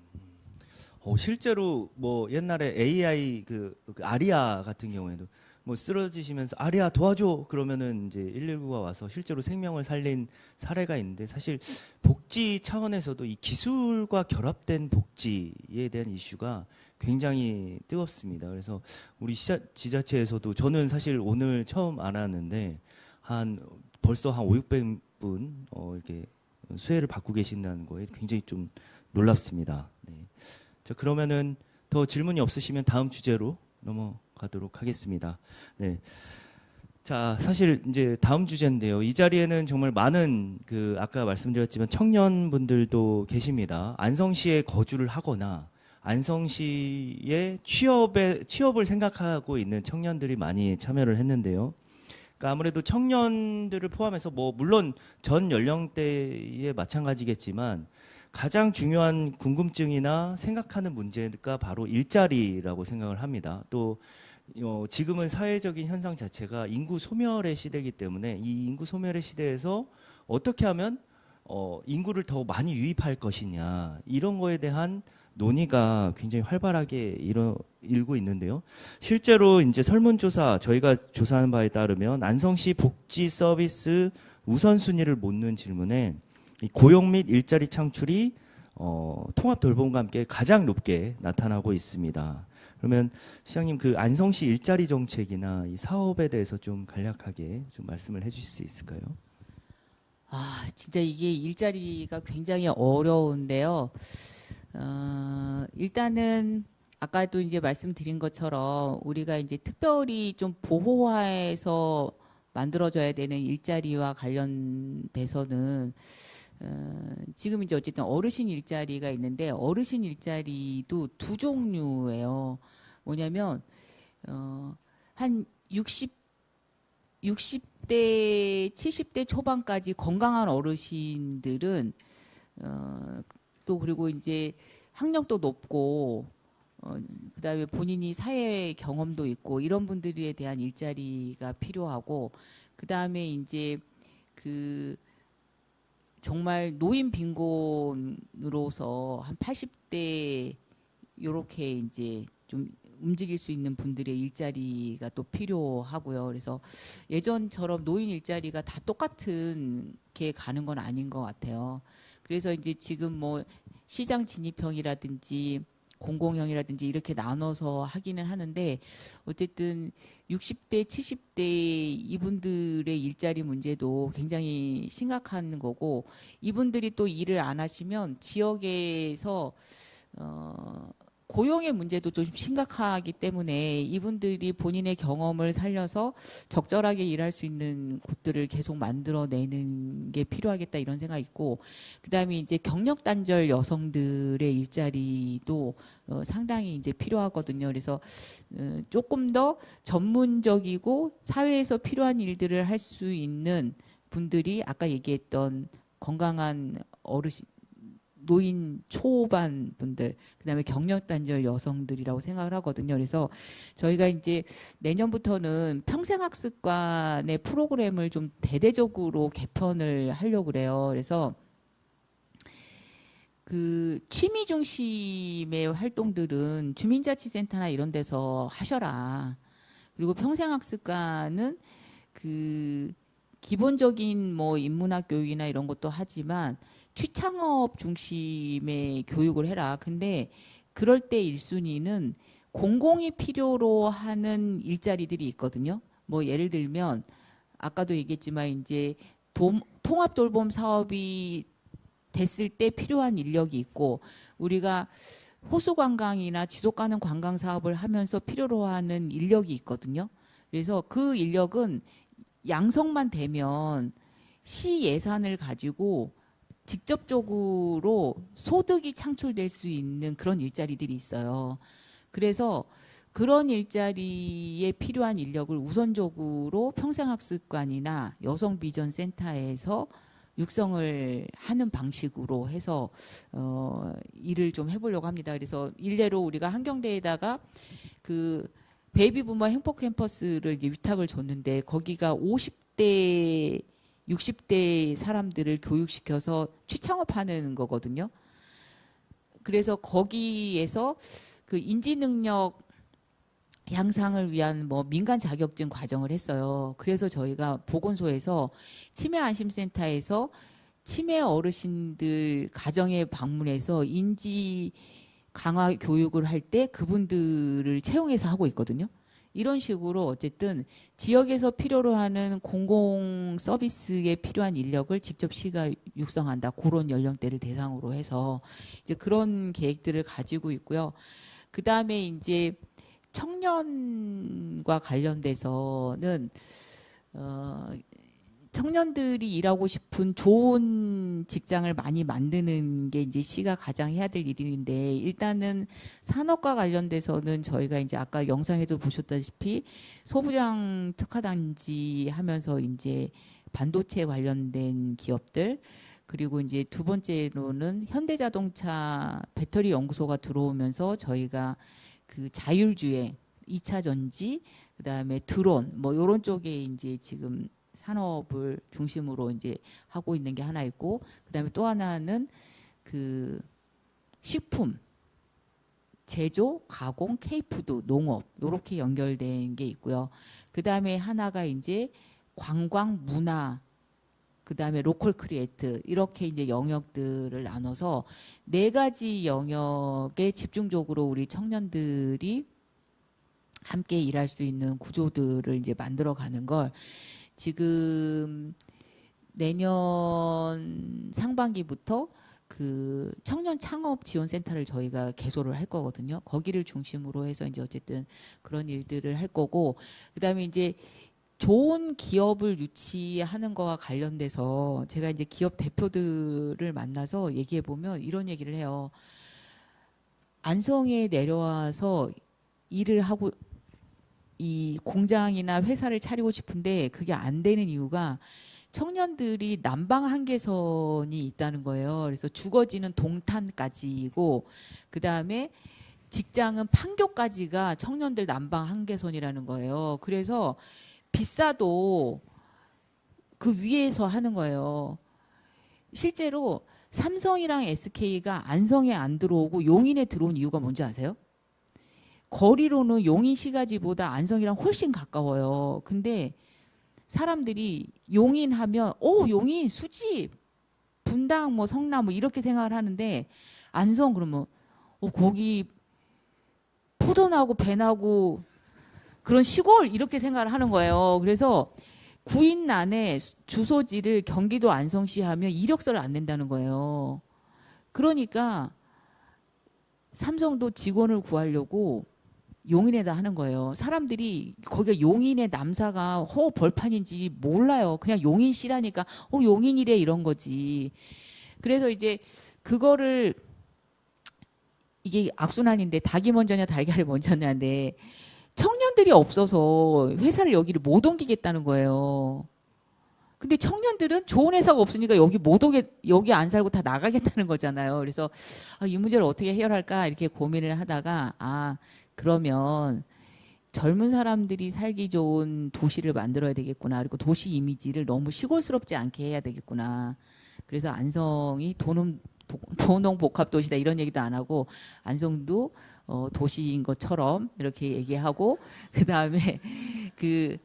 실제로 뭐 옛날에 AI 그 아리아 같은 경우에도 뭐 쓰러지시면서 아리아 도와줘 그러면은 이제 119가 와서 실제로 생명을 살린 사례가 있는데 사실 복지 차원에서도 이 기술과 결합된 복지에 대한 이슈가 굉장히 뜨겁습니다. 그래서 우리 지자체에서도 저는 사실 오늘 처음 알았는데 벌써 한 5,600분 이렇게 수혜를 받고 계신다는 거에 굉장히 좀 놀랍습니다. 네. 자, 그러면은 더 질문이 없으시면 다음 주제로 넘어가도록 하겠습니다. 네. 자, 사실 이제 다음 주제인데요. 이 자리에는 정말 많은 그 아까 말씀드렸지만 청년분들도 계십니다. 안성시에 거주를 하거나 안성시의 취업을 생각하고 있는 청년들이 많이 참여를 했는데요. 그러니까 아무래도 청년들을 포함해서 뭐 물론 전 연령대에 마찬가지겠지만 가장 중요한 궁금증이나 생각하는 문제가 바로 일자리라고 생각을 합니다. 또 지금은 사회적인 현상 자체가 인구 소멸의 시대이기 때문에 이 인구 소멸의 시대에서 어떻게 하면 인구를 더 많이 유입할 것이냐 이런 거에 대한 논의가 굉장히 활발하게 일고 있는데요. 실제로 이제 설문조사 저희가 조사한 바에 따르면 안성시 복지 서비스 우선순위를 묻는 질문에 이 고용 및 일자리 창출이 통합 돌봄과 함께 가장 높게 나타나고 있습니다. 그러면 시장님 그 안성시 일자리 정책이나 이 사업에 대해서 좀 간략하게 좀 말씀을 해주실 수 있을까요? 아, 진짜 이게 일자리가 굉장히 어려운데요. 일단은 아까도 이제 말씀드린 것처럼 우리가 이제 특별히 좀 보호화해서 만들어져야 되는 일자리와 관련돼서는 지금 이제 어쨌든 어르신 일자리가 있는데 어르신 일자리도 두 종류예요. 뭐냐면 한 60대 70대 초반까지 건강한 어르신들은 또 그리고 이제 학력도 높고 그다음에 본인이 사회 경험도 있고 이런 분들에 대한 일자리가 필요하고 그다음에 이제 그 정말 노인 빈곤으로서 한 80대 요렇게 이제 좀 움직일 수 있는 분들의 일자리가 또 필요하고요. 그래서 예전처럼 노인 일자리가 다 똑같은 게 가는 건 아닌 것 같아요. 그래서 이제 지금 뭐 시장 진입형이라든지 공공형이라든지 이렇게 나눠서 하기는 하는데 어쨌든 60대, 70대 이분들의 일자리 문제도 굉장히 심각한 거고 이분들이 또 일을 안 하시면 지역에서 고용의 문제도 좀 심각하기 때문에 이분들이 본인의 경험을 살려서 적절하게 일할 수 있는 곳들을 계속 만들어내는 게 필요하겠다 이런 생각이 있고 그다음에 이제 경력 단절 여성들의 일자리도 상당히 이제 필요하거든요. 그래서 조금 더 전문적이고 사회에서 필요한 일들을 할 수 있는 분들이 아까 얘기했던 건강한 어르신 노인 초반 분들, 그다음에 경력 단절 여성들이라고 생각을 하거든요. 그래서 저희가 이제 내년부터는 평생학습관의 프로그램을 좀 대대적으로 개편을 하려고 그래요. 그래서 그 취미 중심의 활동들은 주민자치센터나 이런 데서 하셔라. 그리고 평생학습관은 그 기본적인 뭐 인문학 교육이나 이런 것도 하지만 취창업 중심의 교육을 해라. 근데 그럴 때 1순위는 공공이 필요로 하는 일자리들이 있거든요. 뭐 예를 들면 아까도 얘기했지만 이제 통합 돌봄 사업이 됐을 때 필요한 인력이 있고 우리가 호수 관광이나 지속 가능 관광 사업을 하면서 필요로 하는 인력이 있거든요. 그래서 그 인력은 양성만 되면 시 예산을 가지고 직접적으로 소득이 창출될 수 있는 그런 일자리들이 있어요. 그래서 그런 일자리에 필요한 인력을 우선적으로 평생학습관이나 여성비전센터에서 육성을 하는 방식으로 해서 일을 좀 해보려고 합니다. 그래서 일례로 우리가 한경대에다가 그 베이비부머 행복 캠퍼스를 이제 위탁을 줬는데 거기가 50대 60대 사람들을 교육시켜서 취창업하는 거거든요. 그래서 거기에서 그 인지능력 향상을 위한 뭐 민간 자격증 과정을 했어요. 그래서 저희가 보건소에서 치매안심센터에서 치매 어르신들 가정에 방문해서 인지 강화 교육을 할 때 그분들을 채용해서 하고 있거든요. 이런 식으로 어쨌든 지역에서 필요로 하는 공공 서비스에 필요한 인력을 직접 시가 육성한다. 그런 연령대를 대상으로 해서 이제 그런 계획들을 가지고 있고요. 그 다음에 이제 청년과 관련돼서는 청년들이 일하고 싶은 좋은 직장을 많이 만드는 게 이제 시가 가장 해야 될 일인데 일단은 산업과 관련돼서는 저희가 이제 아까 영상에도 보셨다시피 소부장 특화단지 하면서 이제 반도체 관련된 기업들 그리고 이제 두 번째로는 현대자동차 배터리 연구소가 들어오면서 저희가 그 자율주행, 2차 전지, 그다음에 드론 뭐 이런 쪽에 이제 지금 산업을 중심으로 이제 하고 있는 게 하나 있고 그다음에 또 하나는 그 식품, 제조, 가공, K푸드, 농업 이렇게 연결된 게 있고요. 그다음에 하나가 이제 관광, 문화 그다음에 로컬 크리에이트 이렇게 이제 영역들을 나눠서 4가지 영역에 집중적으로 우리 청년들이 함께 일할 수 있는 구조들을 이제 만들어 가는 걸 지금 내년 상반기부터 그 청년 창업 지원센터를 저희가 개소를 할 거거든요. 거기를 중심으로 해서 이제 어쨌든 그런 일들을 할 거고 그다음에 이제 좋은 기업을 유치하는 거와 관련돼서 제가 이제 기업 대표들을 만나서 얘기해 보면 이런 얘기를 해요. 안성에 내려와서 일을 하고 이 공장이나 회사를 차리고 싶은데 그게 안 되는 이유가 청년들이 난방 한계선이 있다는 거예요. 그래서 주거지는 동탄까지고 그다음에 직장은 판교까지가 청년들 난방 한계선이라는 거예요. 그래서 비싸도 그 위에서 하는 거예요. 실제로 삼성이랑 SK가 안성에 안 들어오고 용인에 들어온 이유가 뭔지 아세요? 거리로는 용인 시가지보다 안성이랑 훨씬 가까워요. 근데 사람들이 용인 하면 용인, 수지, 분당, 뭐 성남 뭐 이렇게 생각을 하는데 안성 그러면 거기 포도나고 배나고 그런 시골 이렇게 생각을 하는 거예요. 그래서 구인난에 주소지를 경기도 안성시 하면 이력서를 안 낸다는 거예요. 그러니까 삼성도 직원을 구하려고 용인에다 하는 거예요. 사람들이 거기가 용인의 남사가 벌판인지 몰라요. 그냥 용인시라니까 용인이래 이런 거지. 그래서 이제 그거를 이게 악순환인데 닭이 먼저냐 달걀이 먼저냐인데 청년들이 없어서 회사를 여기를 못 옮기겠다는 거예요. 근데 청년들은 좋은 회사가 없으니까 여기 못 오게 여기 안 살고 다 나가겠다는 거잖아요. 그래서 이 문제를 어떻게 해결할까 이렇게 고민을 하다가 그러면 젊은 사람들이 살기 좋은 도시를 만들어야 되겠구나. 그리고 도시 이미지를 너무 시골스럽지 않게 해야 되겠구나. 그래서 안성이 도농복합도시다 이런 얘기도 안 하고 안성도 도시인 것처럼 이렇게 얘기하고 그다음에 그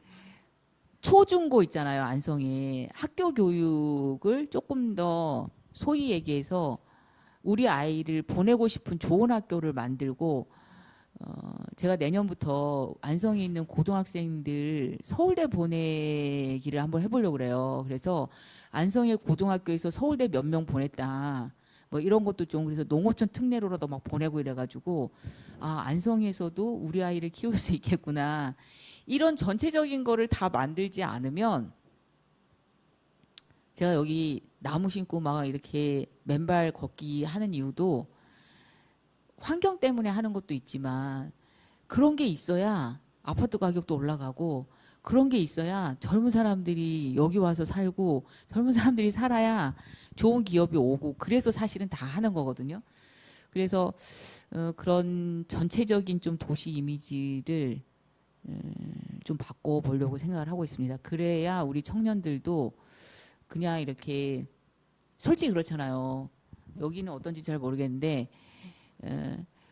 초중고 있잖아요. 안성에 학교 교육을 조금 더 소위 얘기해서 우리 아이를 보내고 싶은 좋은 학교를 만들고 제가 내년부터 안성에 있는 고등학생들 서울대 보내기를 한번 해보려고 그래요. 그래서 안성의 고등학교에서 서울대 몇 명 보냈다. 뭐 이런 것도 좀 그래서 농어촌 특례로라도 막 보내고 이래가지고 아 안성에서도 우리 아이를 키울 수 있겠구나 이런 전체적인 거를 다 만들지 않으면 제가 여기 나무 심고 막 이렇게 맨발 걷기 하는 이유도 환경 때문에 하는 것도 있지만 그런 게 있어야 아파트 가격도 올라가고 그런 게 있어야 젊은 사람들이 여기 와서 살고 젊은 사람들이 살아야 좋은 기업이 오고 그래서 사실은 다 하는 거거든요. 그래서 그런 전체적인 좀 도시 이미지를 좀 바꿔보려고 생각을 하고 있습니다. 그래야 우리 청년들도 그냥 이렇게 솔직히 그렇잖아요. 여기는 어떤지 잘 모르겠는데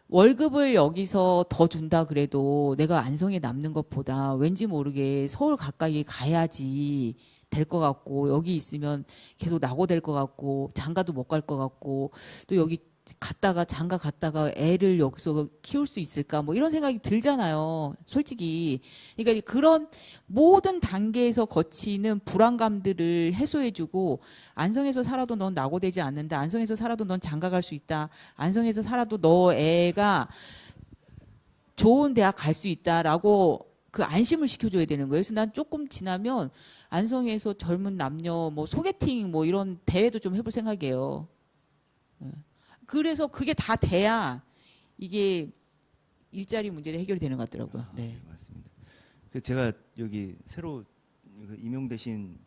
월급을 여기서 더 준다 그래도 내가 안성에 남는 것보다 왠지 모르게 서울 가까이 가야지 될 것 같고 여기 있으면 계속 낙오될 것 같고 장가도 못 갈 것 같고 또 여기 갔다가 장가 갔다가 애를 여기서 키울 수 있을까 뭐 이런 생각이 들잖아요. 솔직히 그러니까 그런 모든 단계에서 거치는 불안감들을 해소해주고 안성에서 살아도 넌 낙오되지 않는다. 안성에서 살아도 넌 장가 갈 수 있다. 안성에서 살아도 너 애가 좋은 대학 갈 수 있다라고 그 안심을 시켜줘야 되는 거예요. 그래서 난 조금 지나면 안성에서 젊은 남녀 뭐 소개팅 뭐 이런 대회도 좀 해볼 생각이에요. 그래서 그게 다 돼야 이게 일자리 문제도 해결되는 것 같더라고요. 네. 맞습니다. 그 제가 여기 새로 임용되신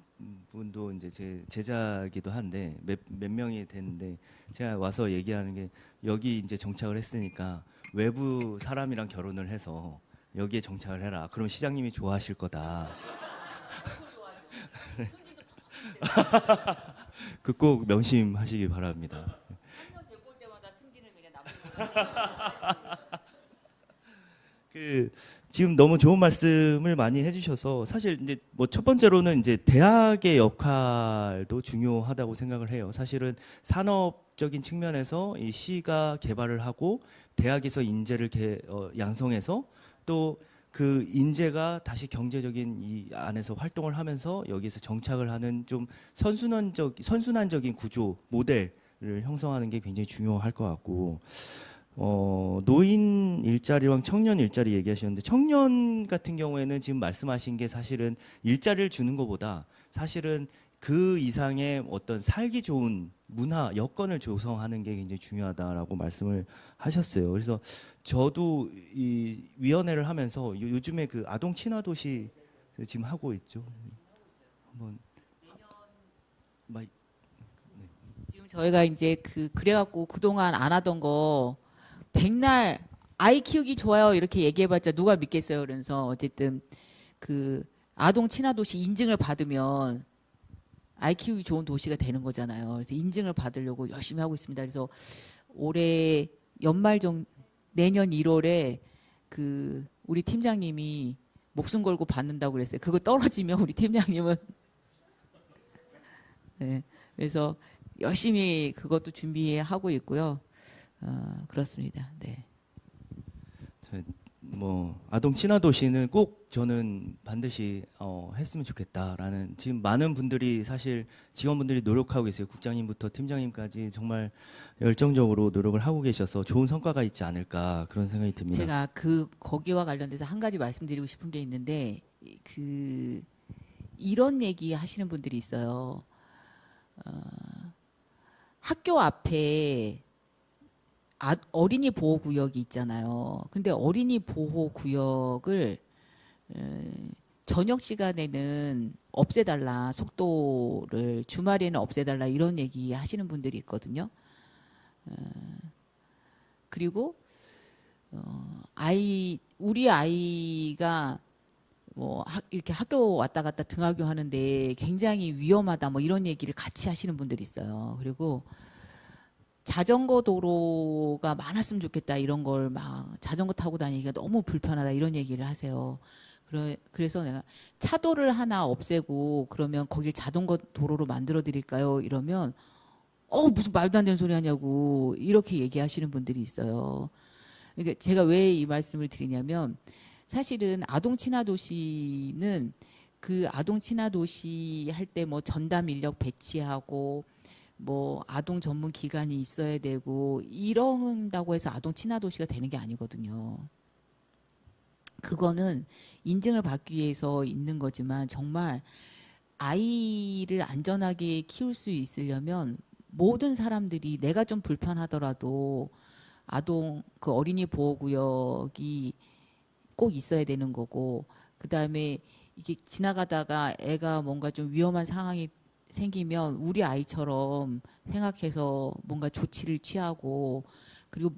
분도 이제 제 제자기도 한데 몇 명이 됐는데 제가 와서 얘기하는 게 여기 이제 정착을 했으니까 외부 사람이랑 결혼을 해서 여기에 정착을 해라. 그럼 시장님이 좋아하실 거다. 그 꼭 명심하시기 바랍니다. 그 지금 너무 좋은 말씀을 많이 해주셔서 사실 이제 뭐 첫 번째로는 이제 대학의 역할도 중요하다고 생각을 해요. 사실은 산업적인 측면에서 이 시가 개발을 하고 대학에서 인재를 양성해서 또 그 인재가 다시 경제적인 이 안에서 활동을 하면서 여기에서 정착을 하는 좀 선순환적인 구조 모델을 형성하는 게 굉장히 중요할 것 같고. 노인 일자리랑 청년 일자리 얘기하셨는데 청년 같은 경우에는 지금 말씀하신 게 사실은 일자리를 주는 것보다 사실은 그 이상의 어떤 살기 좋은 문화 여건을 조성하는 게 굉장히 중요하다라고 말씀을 하셨어요. 그래서 저도 이 위원회를 하면서 요즘에 그 아동 친화 도시 지금 하고 있죠. 한번 지금 저희가 이제 그래갖고 그동안 안 하던 거 백날 아이 키우기 좋아요 이렇게 얘기해봤자 누가 믿겠어요. 그래서 어쨌든 그 아동 친화 도시 인증을 받으면 아이 키우기 좋은 도시가 되는 거잖아요. 그래서 인증을 받으려고 열심히 하고 있습니다. 그래서 올해 연말 내년 1월에 그 우리 팀장님이 목숨 걸고 받는다고 그랬어요. 그거 떨어지면 우리 팀장님은 네, 그래서 열심히 그것도 준비하고 있고요. 그렇습니다. 네. 뭐 아동 친화 도시는 꼭 저는 반드시 했으면 좋겠다라는 지금 많은 분들이 사실 직원분들이 노력하고 계세요. 국장님부터 팀장님까지 정말 열정적으로 노력을 하고 계셔서 좋은 성과가 있지 않을까 그런 생각이 듭니다. 제가 거기와 관련돼서 한 가지 말씀드리고 싶은 게 있는데 이런 얘기 하시는 분들이 있어요. 학교 앞에 어린이 보호구역이 있잖아요. 근데 어린이 보호구역을 저녁 시간에는 없애달라, 속도를 주말에는 없애달라 이런 얘기 하시는 분들이 있거든요. 그리고 우리 아이가 뭐 이렇게 학교 왔다 갔다 등하교 하는데 굉장히 위험하다 뭐 이런 얘기를 같이 하시는 분들이 있어요. 그리고 자전거 도로가 많았으면 좋겠다 이런 걸 막 자전거 타고 다니기가 너무 불편하다 이런 얘기를 하세요. 그래서 내가 차도를 하나 없애고 그러면 거길 자전거 도로로 만들어 드릴까요? 이러면 무슨 말도 안 되는 소리 하냐고 이렇게 얘기하시는 분들이 있어요. 그러니까 제가 왜 이 말씀을 드리냐면 사실은 아동 친화 도시는 그 아동 친화 도시 할 때 뭐 전담 인력 배치하고 뭐 아동 전문 기관이 있어야 되고 이런다고 해서 아동 친화 도시가 되는 게 아니거든요. 그거는 인증을 받기 위해서 있는 거지만 정말 아이를 안전하게 키울 수 있으려면 모든 사람들이 내가 좀 불편하더라도 아동 그 어린이 보호구역이 꼭 있어야 되는 거고, 그다음에 이게 지나가다가 애가 뭔가 좀 위험한 상황이 생기면 우리 아이처럼 생각해서 뭔가 조치를 취하고, 그리고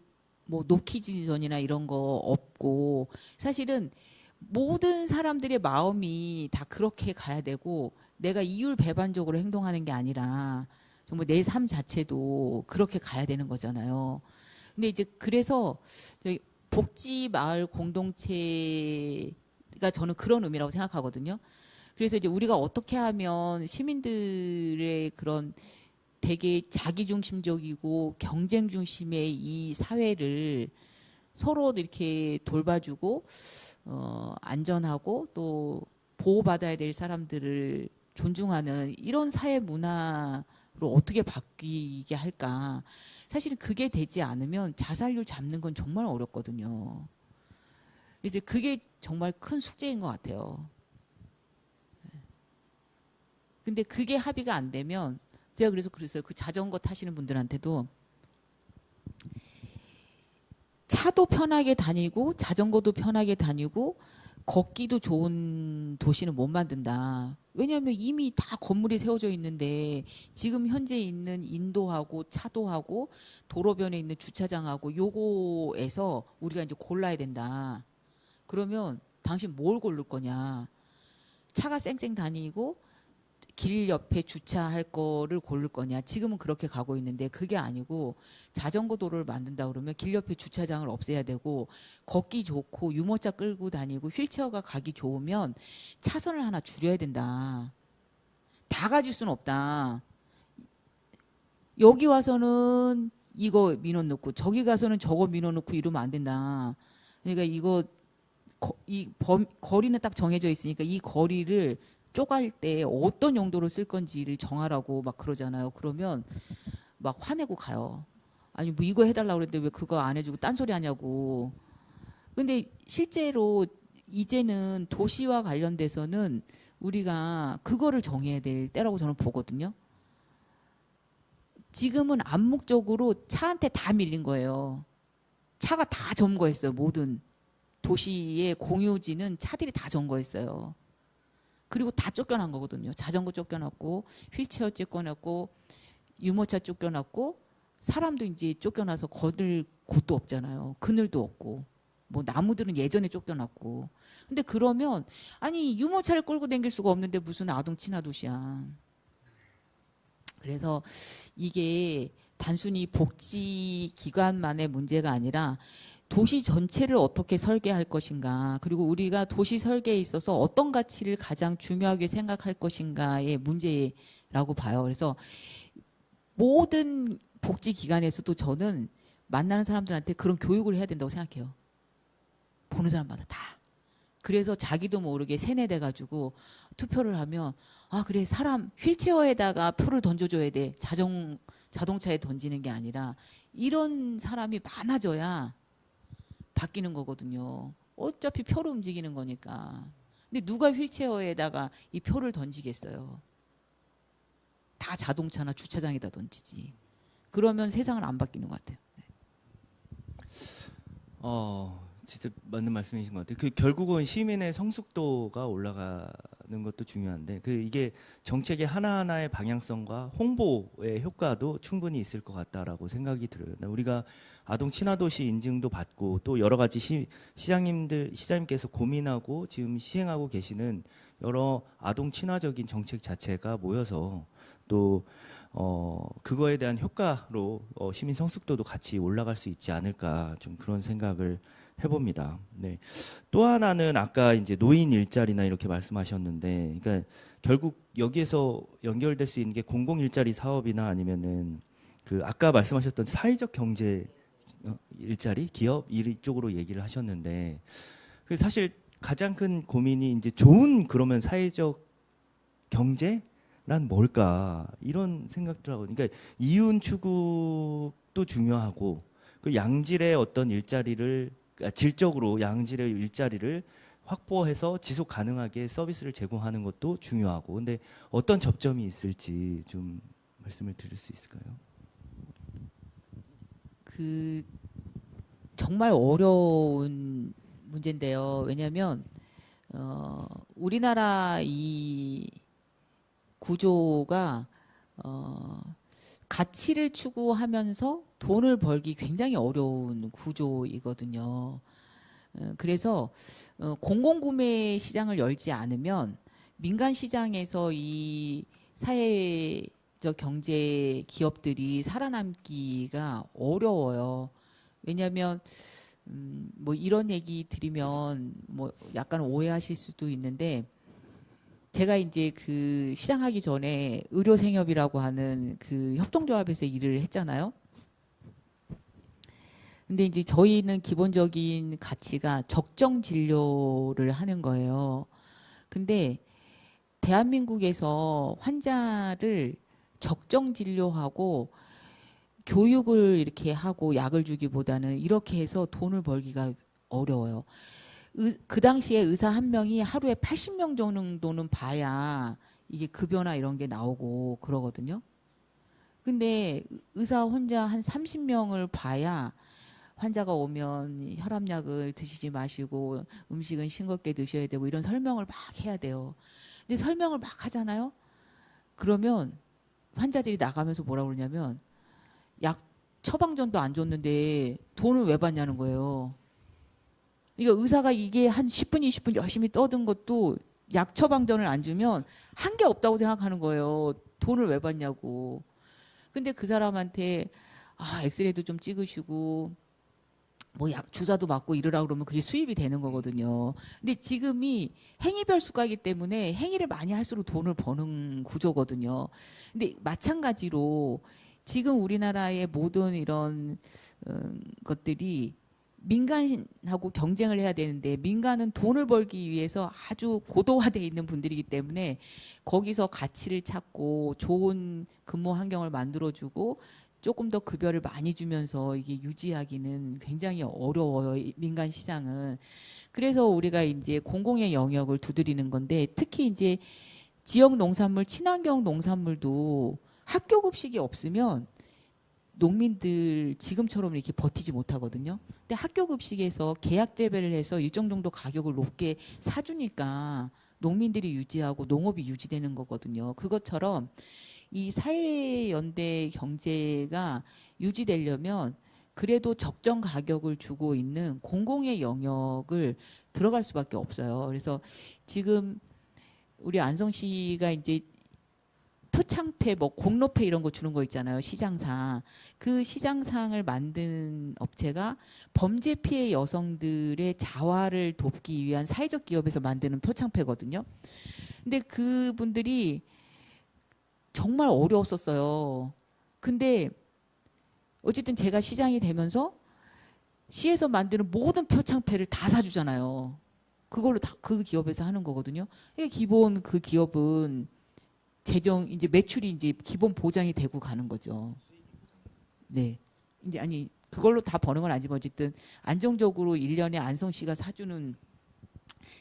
뭐 노키즈존이나 이런 거 없고, 사실은 모든 사람들의 마음이 다 그렇게 가야 되고 내가 이율배반적으로 행동하는 게 아니라 정말 내 삶 자체도 그렇게 가야 되는 거잖아요. 근데 이제 그래서 저희 복지 마을 공동체가 저는 그런 의미라고 생각하거든요. 그래서 이제 우리가 어떻게 하면 시민들의 그런 되게 자기중심적이고 경쟁 중심의 이 사회를 서로 이렇게 돌봐주고 안전하고 또 보호받아야 될 사람들을 존중하는 이런 사회 문화로 어떻게 바뀌게 할까. 사실은 그게 되지 않으면 자살률 잡는 건 정말 어렵거든요. 이제 그게 정말 큰 숙제인 것 같아요. 근데 그게 합의가 안 되면 제가 그래서 그랬어요. 그 자전거 타시는 분들한테도 차도 편하게 다니고 자전거도 편하게 다니고 걷기도 좋은 도시는 못 만든다. 왜냐하면 이미 다 건물이 세워져 있는데 지금 현재 있는 인도하고 차도하고 도로변에 있는 주차장하고 요거에서 우리가 이제 골라야 된다. 그러면 당신 뭘 고를 거냐. 차가 쌩쌩 다니고 길 옆에 주차할 거를 고를 거냐. 지금은 그렇게 가고 있는데 그게 아니고 자전거 도로를 만든다 그러면 길 옆에 주차장을 없애야 되고, 걷기 좋고 유모차 끌고 다니고 휠체어가 가기 좋으면 차선을 하나 줄여야 된다. 다 가질 수는 없다. 여기 와서는 이거 민원 넣고 저기 가서는 저거 민원 넣고 이러면 안 된다. 그러니까 이거 거리는 딱 정해져 있으니까 이 거리를 쪼갈 때 어떤 용도로 쓸 건지를 정하라고 막 그러잖아요. 그러면 막 화내고 가요. 아니 뭐 이거 해달라고 그랬는데 왜 그거 안 해주고 딴소리 하냐고. 근데 실제로 이제는 도시와 관련돼서는 우리가 그거를 정해야 될 때라고 저는 보거든요. 지금은 암묵적으로 차한테 다 밀린 거예요. 차가 다 점거했어요. 모든 도시의 공유지는 차들이 다 점거했어요. 그리고 다 쫓겨난 거거든요. 자전거 쫓겨났고 휠체어 쫓겨났고 유모차 쫓겨났고 사람도 이제 쫓겨나서 거들 곳도 없잖아요. 그늘도 없고 뭐 나무들은 예전에 쫓겨났고. 근데 그러면 아니 유모차를 끌고 다닐 수가 없는데 무슨 아동 친화 도시야. 그래서 이게 단순히 복지 기관만의 문제가 아니라 도시 전체를 어떻게 설계할 것인가, 그리고 우리가 도시 설계에 있어서 어떤 가치를 가장 중요하게 생각할 것인가의 문제라고 봐요. 그래서 모든 복지기관에서도 저는 만나는 사람들한테 그런 교육을 해야 된다고 생각해요. 보는 사람마다 다. 그래서 자기도 모르게 세뇌돼가지고 투표를 하면 아 그래 사람 휠체어에다가 표를 던져줘야 돼. 자동차에 던지는 게 아니라 이런 사람이 많아져야 바뀌는 거거든요. 어차피 표로 움직이는 거니까. 근데 누가 휠체어에다가 이 표를 던지겠어요. 다 자동차나 주차장에다 던지지. 그러면 세상은 안 바뀌는 것 같아요. 진짜 맞는 말씀이신 것 같아요. 그 결국은 시민의 성숙도가 올라가는 것도 중요한데 이게 정책의 하나하나의 방향성과 홍보의 효과도 충분히 있을 것 같다라고 생각이 들어요. 우리가 아동 친화 도시 인증도 받고 또 여러 가지 시장님께서 고민하고 지금 시행하고 계시는 여러 아동 친화적인 정책 자체가 모여서 또 그거에 대한 효과로 시민 성숙도도 같이 올라갈 수 있지 않을까, 좀 그런 생각을 해봅니다. 네. 또 하나는 아까 이제 노인 일자리나 이렇게 말씀하셨는데, 그러니까 결국 여기에서 연결될 수 있는 게 공공 일자리 사업이나 아니면은 그 아까 말씀하셨던 사회적 경제 일자리, 기업 이쪽으로 얘기를 하셨는데, 그 사실 가장 큰 고민이 이제 좋은 그러면 사회적 경제라는 뭘까 이런 생각들 하고 그러니까 이윤 추구도 중요하고 그 양질의 어떤 일자리를 질적으로 양질의 일자리를 확보해서 지속 가능하게 서비스를 제공하는 것도 중요하고 근데 어떤 접점이 있을지 좀 말씀을 드릴 수 있을까요? 그 정말 어려운 문제인데요. 왜냐하면 우리나라 이 구조가 가치를 추구하면서 돈을 벌기 굉장히 어려운 구조이거든요. 그래서 공공구매 시장을 열지 않으면 민간 시장에서 이 사회적 경제 기업들이 살아남기가 어려워요. 왜냐하면 뭐 이런 얘기 드리면 뭐 약간 오해하실 수도 있는데 제가 이제 그 시장하기 전에 의료생협이라고 하는 그 협동조합에서 일을 했잖아요. 근데 이제 저희는 기본적인 가치가 적정 진료를 하는 거예요. 근데 대한민국에서 환자를 적정 진료하고 교육을 이렇게 하고 약을 주기보다는 이렇게 해서 돈을 벌기가 어려워요. 그 당시에 의사 한 명이 하루에 80명 정도는 봐야 이게 급여나 이런 게 나오고 그러거든요. 근데 의사 혼자 한 30명을 봐야 환자가 오면 혈압약을 드시지 마시고 음식은 싱겁게 드셔야 되고 이런 설명을 막 해야 돼요. 근데 설명을 막 하잖아요. 그러면 환자들이 나가면서 뭐라 그러냐면 약 처방전도 안 줬는데 돈을 왜 받냐는 거예요. 그러니까 의사가 이게 한 10분, 20분 열심히 떠든 것도 약 처방전을 안 주면 한 게 없다고 생각하는 거예요. 돈을 왜 받냐고. 근데 그 사람한테 엑스레이도 좀 찍으시고 뭐 약 주사도 맞고 이러라 그러면 그게 수입이 되는 거거든요. 근데 지금이 행위별 수가이기 때문에 행위를 많이 할수록 돈을 버는 구조거든요. 근데 마찬가지로 지금 우리나라의 모든 이런 것들이 민간하고 경쟁을 해야 되는데 민간은 돈을 벌기 위해서 아주 고도화되어 있는 분들이기 때문에 거기서 가치를 찾고 좋은 근무 환경을 만들어주고 조금 더 급여를 많이 주면서 이게 유지하기는 굉장히 어려워요. 민간 시장은. 그래서 우리가 이제 공공의 영역을 두드리는 건데 특히 이제 지역 농산물, 친환경 농산물도 학교 급식이 없으면 농민들 지금처럼 이렇게 버티지 못하거든요. 근데 학교 급식에서 계약 재배를 해서 일정 정도 가격을 높게 사주니까 농민들이 유지하고 농업이 유지되는 거거든요. 그것처럼 이 사회연대 경제가 유지되려면 그래도 적정 가격을 주고 있는 공공의 영역을 들어갈 수밖에 없어요. 그래서 지금 우리 안성시가 이제 표창패, 뭐 공로패 이런 거 주는 거 있잖아요. 시장상. 그 시장상을 만든 업체가 범죄 피해 여성들의 자활을 돕기 위한 사회적 기업에서 만드는 표창패거든요. 근데 그분들이 정말 어려웠었어요. 근데 어쨌든 제가 시장이 되면서 시에서 만드는 모든 표창패를 다 사주잖아요. 그걸로 다 그 기업에서 하는 거거든요. 그러니까 기본 그 기업은 재정 이제 매출이 이제 기본 보장이 되고 가는 거죠. 네. 이제 아니 그걸로 다 버는 건 아니지만 어쨌든 안정적으로 1년에 안성시가 사주는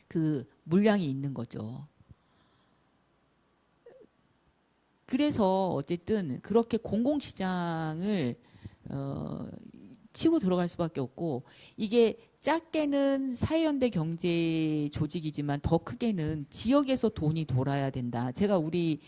그 물량이 있는 거죠. 그래서 어쨌든 그렇게 공공시장을 치고 들어갈 수밖에 없고 이게 짧게는 사회연대 경제 조직이지만 더 크게는 지역에서 돈이 돌아야 된다. 제가 우리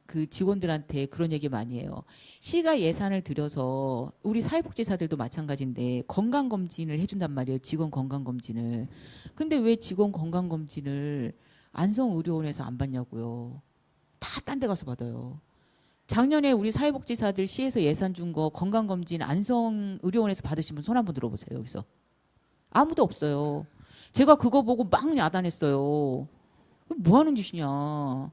그 직원들한테 그런 얘기 많이 해요. 시가 예산을 들여서 우리 사회복지사들도 마찬가지인데 건강검진을 해준단 말이에요. 직원 건강검진을. 근데 왜 직원 건강검진을 안성의료원에서 안 받냐고요. 다 딴 데 가서 받아요. 작년에 우리 사회복지사들 시에서 예산 준 거 건강검진 안성의료원에서 받으신 분 손 한번 들어보세요. 여기서. 아무도 없어요. 제가 그거 보고 막 야단했어요. 뭐 하는 짓이냐.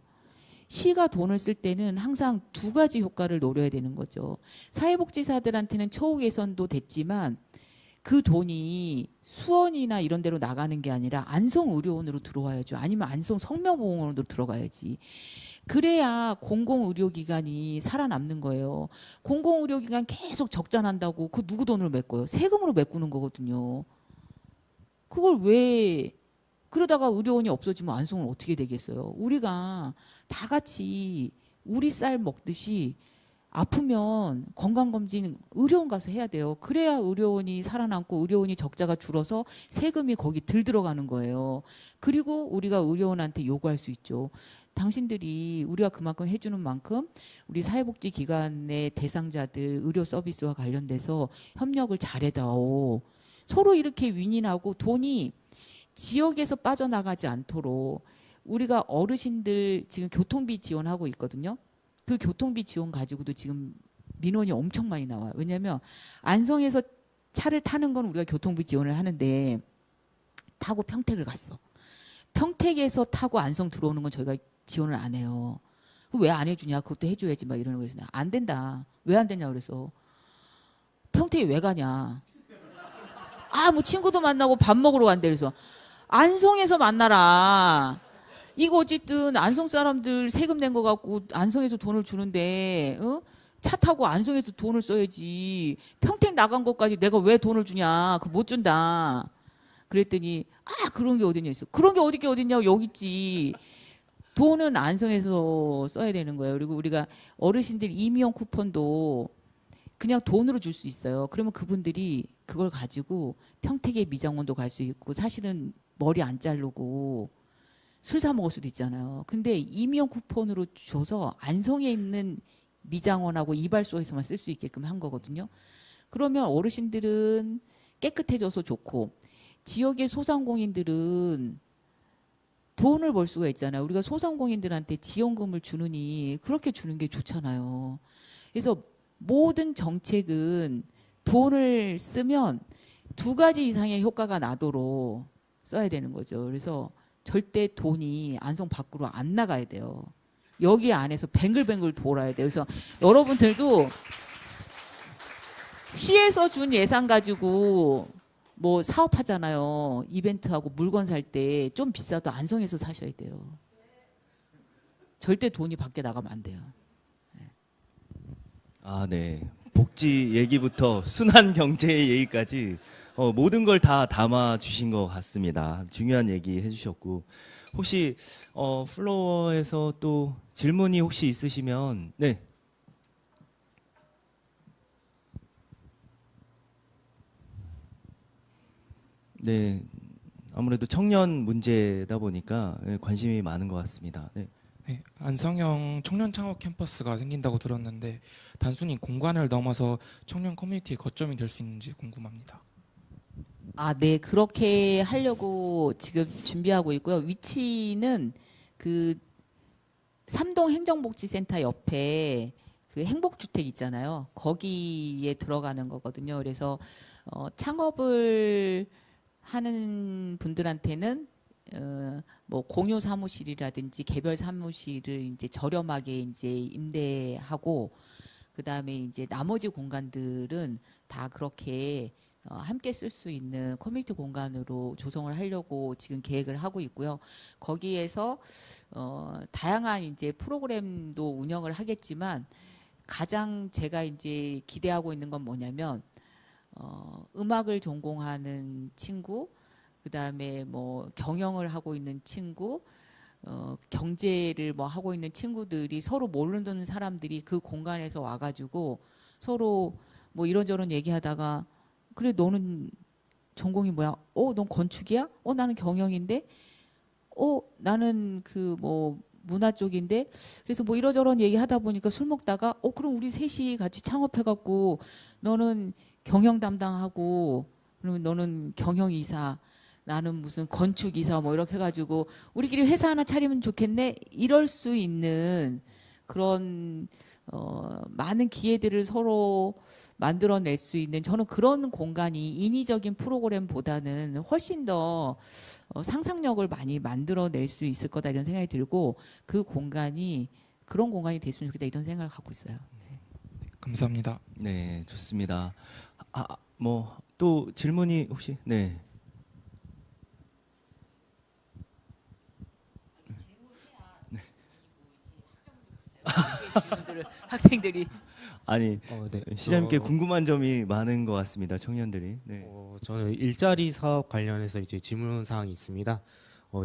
시가 돈을 쓸 때는 항상 두 가지 효과를 노려야 되는 거죠. 사회복지사들한테는 처우 개선도 됐지만 그 돈이 수원이나 이런 데로 나가는 게 아니라 안성의료원으로 들어와야죠. 아니면 안성 성명보험원으로 들어가야지. 그래야 공공의료기관이 살아남는 거예요. 공공의료기관 계속 적자 난다고 그 누구 돈으로 메꿔요? 세금으로 메꾸는 거거든요. 그걸 왜 그러다가 의료원이 없어지면 안성은 어떻게 되겠어요? 우리가 다 같이 우리 쌀 먹듯이 아프면 건강검진 의료원 가서 해야 돼요. 그래야 의료원이 살아남고 의료원이 적자가 줄어서 세금이 거기 들 들어가는 거예요. 그리고 우리가 의료원한테 요구할 수 있죠. 당신들이 우리가 그만큼 해주는 만큼 우리 사회복지기관의 대상자들 의료 서비스와 관련돼서 협력을 잘해다오. 서로 이렇게 윈윈하고 돈이 지역에서 빠져나가지 않도록 우리가 어르신들 지금 교통비 지원하고 있거든요. 그 교통비 지원 가지고도 지금 민원이 엄청 많이 나와요. 왜냐하면 안성에서 차를 타는 건 우리가 교통비 지원을 하는데 타고 평택을 갔어. 평택에서 타고 안성 들어오는 건 저희가 지원을 안 해요. 왜 안 해주냐? 그것도 해줘야지 막 이러는 거예요. 안 된다. 왜 안 되냐 그래서 평택에 왜 가냐? 아, 뭐 친구도 만나고 밥 먹으러 간대. 그래서 안성에서 만나라. 이거 어쨌든 안성 사람들 세금 낸 거 갖고 안성에서 돈을 주는데 차 타고 안성에서 돈을 써야지. 평택 나간 것까지 내가 왜 돈을 주냐. 그거 못 준다. 그랬더니 그런 게 어딨냐 했어. 그런 게 어딨냐고 여기 있지. 돈은 안성에서 써야 되는 거예요. 그리고 우리가 어르신들 임의용 쿠폰도 그냥 돈으로 줄 수 있어요. 그러면 그분들이 그걸 가지고 평택의 미장원도 갈 수 있고 사실은 머리 안 자르고 술 사 먹을 수도 있잖아요. 근데 임의용 쿠폰으로 줘서 안성에 있는 미장원하고 이발소에서만 쓸 수 있게끔 한 거거든요. 그러면 어르신들은 깨끗해져서 좋고 지역의 소상공인들은 돈을 벌 수가 있잖아요. 우리가 소상공인들한테 지원금을 주느니 그렇게 주는 게 좋잖아요. 그래서 모든 정책은 돈을 쓰면 2가지 이상의 효과가 나도록 써야 되는 거죠. 그래서 절대 돈이 안성 밖으로 안 나가야 돼요. 여기 안에서 뱅글뱅글 돌아야 돼요. 그래서 여러분들도 시에서 준 예산 가지고 뭐 사업하잖아요. 이벤트하고 물건 살 때 좀 비싸도 안성에서 사셔야 돼요. 절대 돈이 밖에 나가면 안 돼요. 아, 네. 복지 얘기부터 순환 경제 얘기까지 모든 걸 다 담아 주신 것 같습니다. 중요한 얘기 해주셨고 혹시 플로어에서 또 질문이 혹시 있으시면 네. 네. 아무래도 청년 문제다 보니까 관심이 많은 것 같습니다. 네. 네, 안성형 청년 창업 캠퍼스가 생긴다고 들었는데 단순히 공간을 넘어서 청년 커뮤니티의 거점이 될 수 있는지 궁금합니다. 네. 그렇게 하려고 지금 준비하고 있고요. 위치는 그 삼동 행정복지센터 옆에 그 행복주택 있잖아요. 거기에 들어가는 거거든요. 그래서 창업을 하는 분들한테는 뭐 공유 사무실이라든지 개별 사무실을 이제 저렴하게 이제 임대하고 그다음에 이제 나머지 공간들은 다 그렇게 함께 쓸 수 있는 커뮤니티 공간으로 조성을 하려고 지금 계획을 하고 있고요. 거기에서 다양한 이제 프로그램도 운영을 하겠지만 가장 제가 이제 기대하고 있는 건 뭐냐면 음악을 전공하는 친구, 그다음에 뭐 경영을 하고 있는 친구, 경제를 뭐 하고 있는 친구들이 서로 모르는 사람들이 그 공간에서 와가지고 서로 뭐 이런저런 얘기하다가 그래 너는 전공이 뭐야? 넌 건축이야? 나는 경영인데? 나는 그 뭐 문화 쪽인데? 그래서 뭐 이러저런 얘기하다 보니까 술 먹다가 그럼 우리 셋이 같이 창업해갖고 너는 경영 담당하고 그러면 너는 경영이사 나는 무슨 건축이사 뭐 이렇게 해가지고 우리끼리 회사 하나 차리면 좋겠네 이럴 수 있는 그런 많은 기회들을 서로 만들어낼 수 있는 저는 그런 공간이 인위적인 프로그램보다는 훨씬 더 상상력을 많이 만들어낼 수 있을 거다 이런 생각이 들고 그 공간이 그런 공간이 됐으면 좋겠다 이런 생각을 갖고 있어요. 감사합니다. 네, 좋습니다. 뭐 또 질문이 혹시 네. 질문들을 학생들이 아니 네. 시장님께 궁금한 점이 많은 것 같습니다. 청년들이. 네. 저는 일자리 사업 관련해서 이제 질문 사항이 있습니다.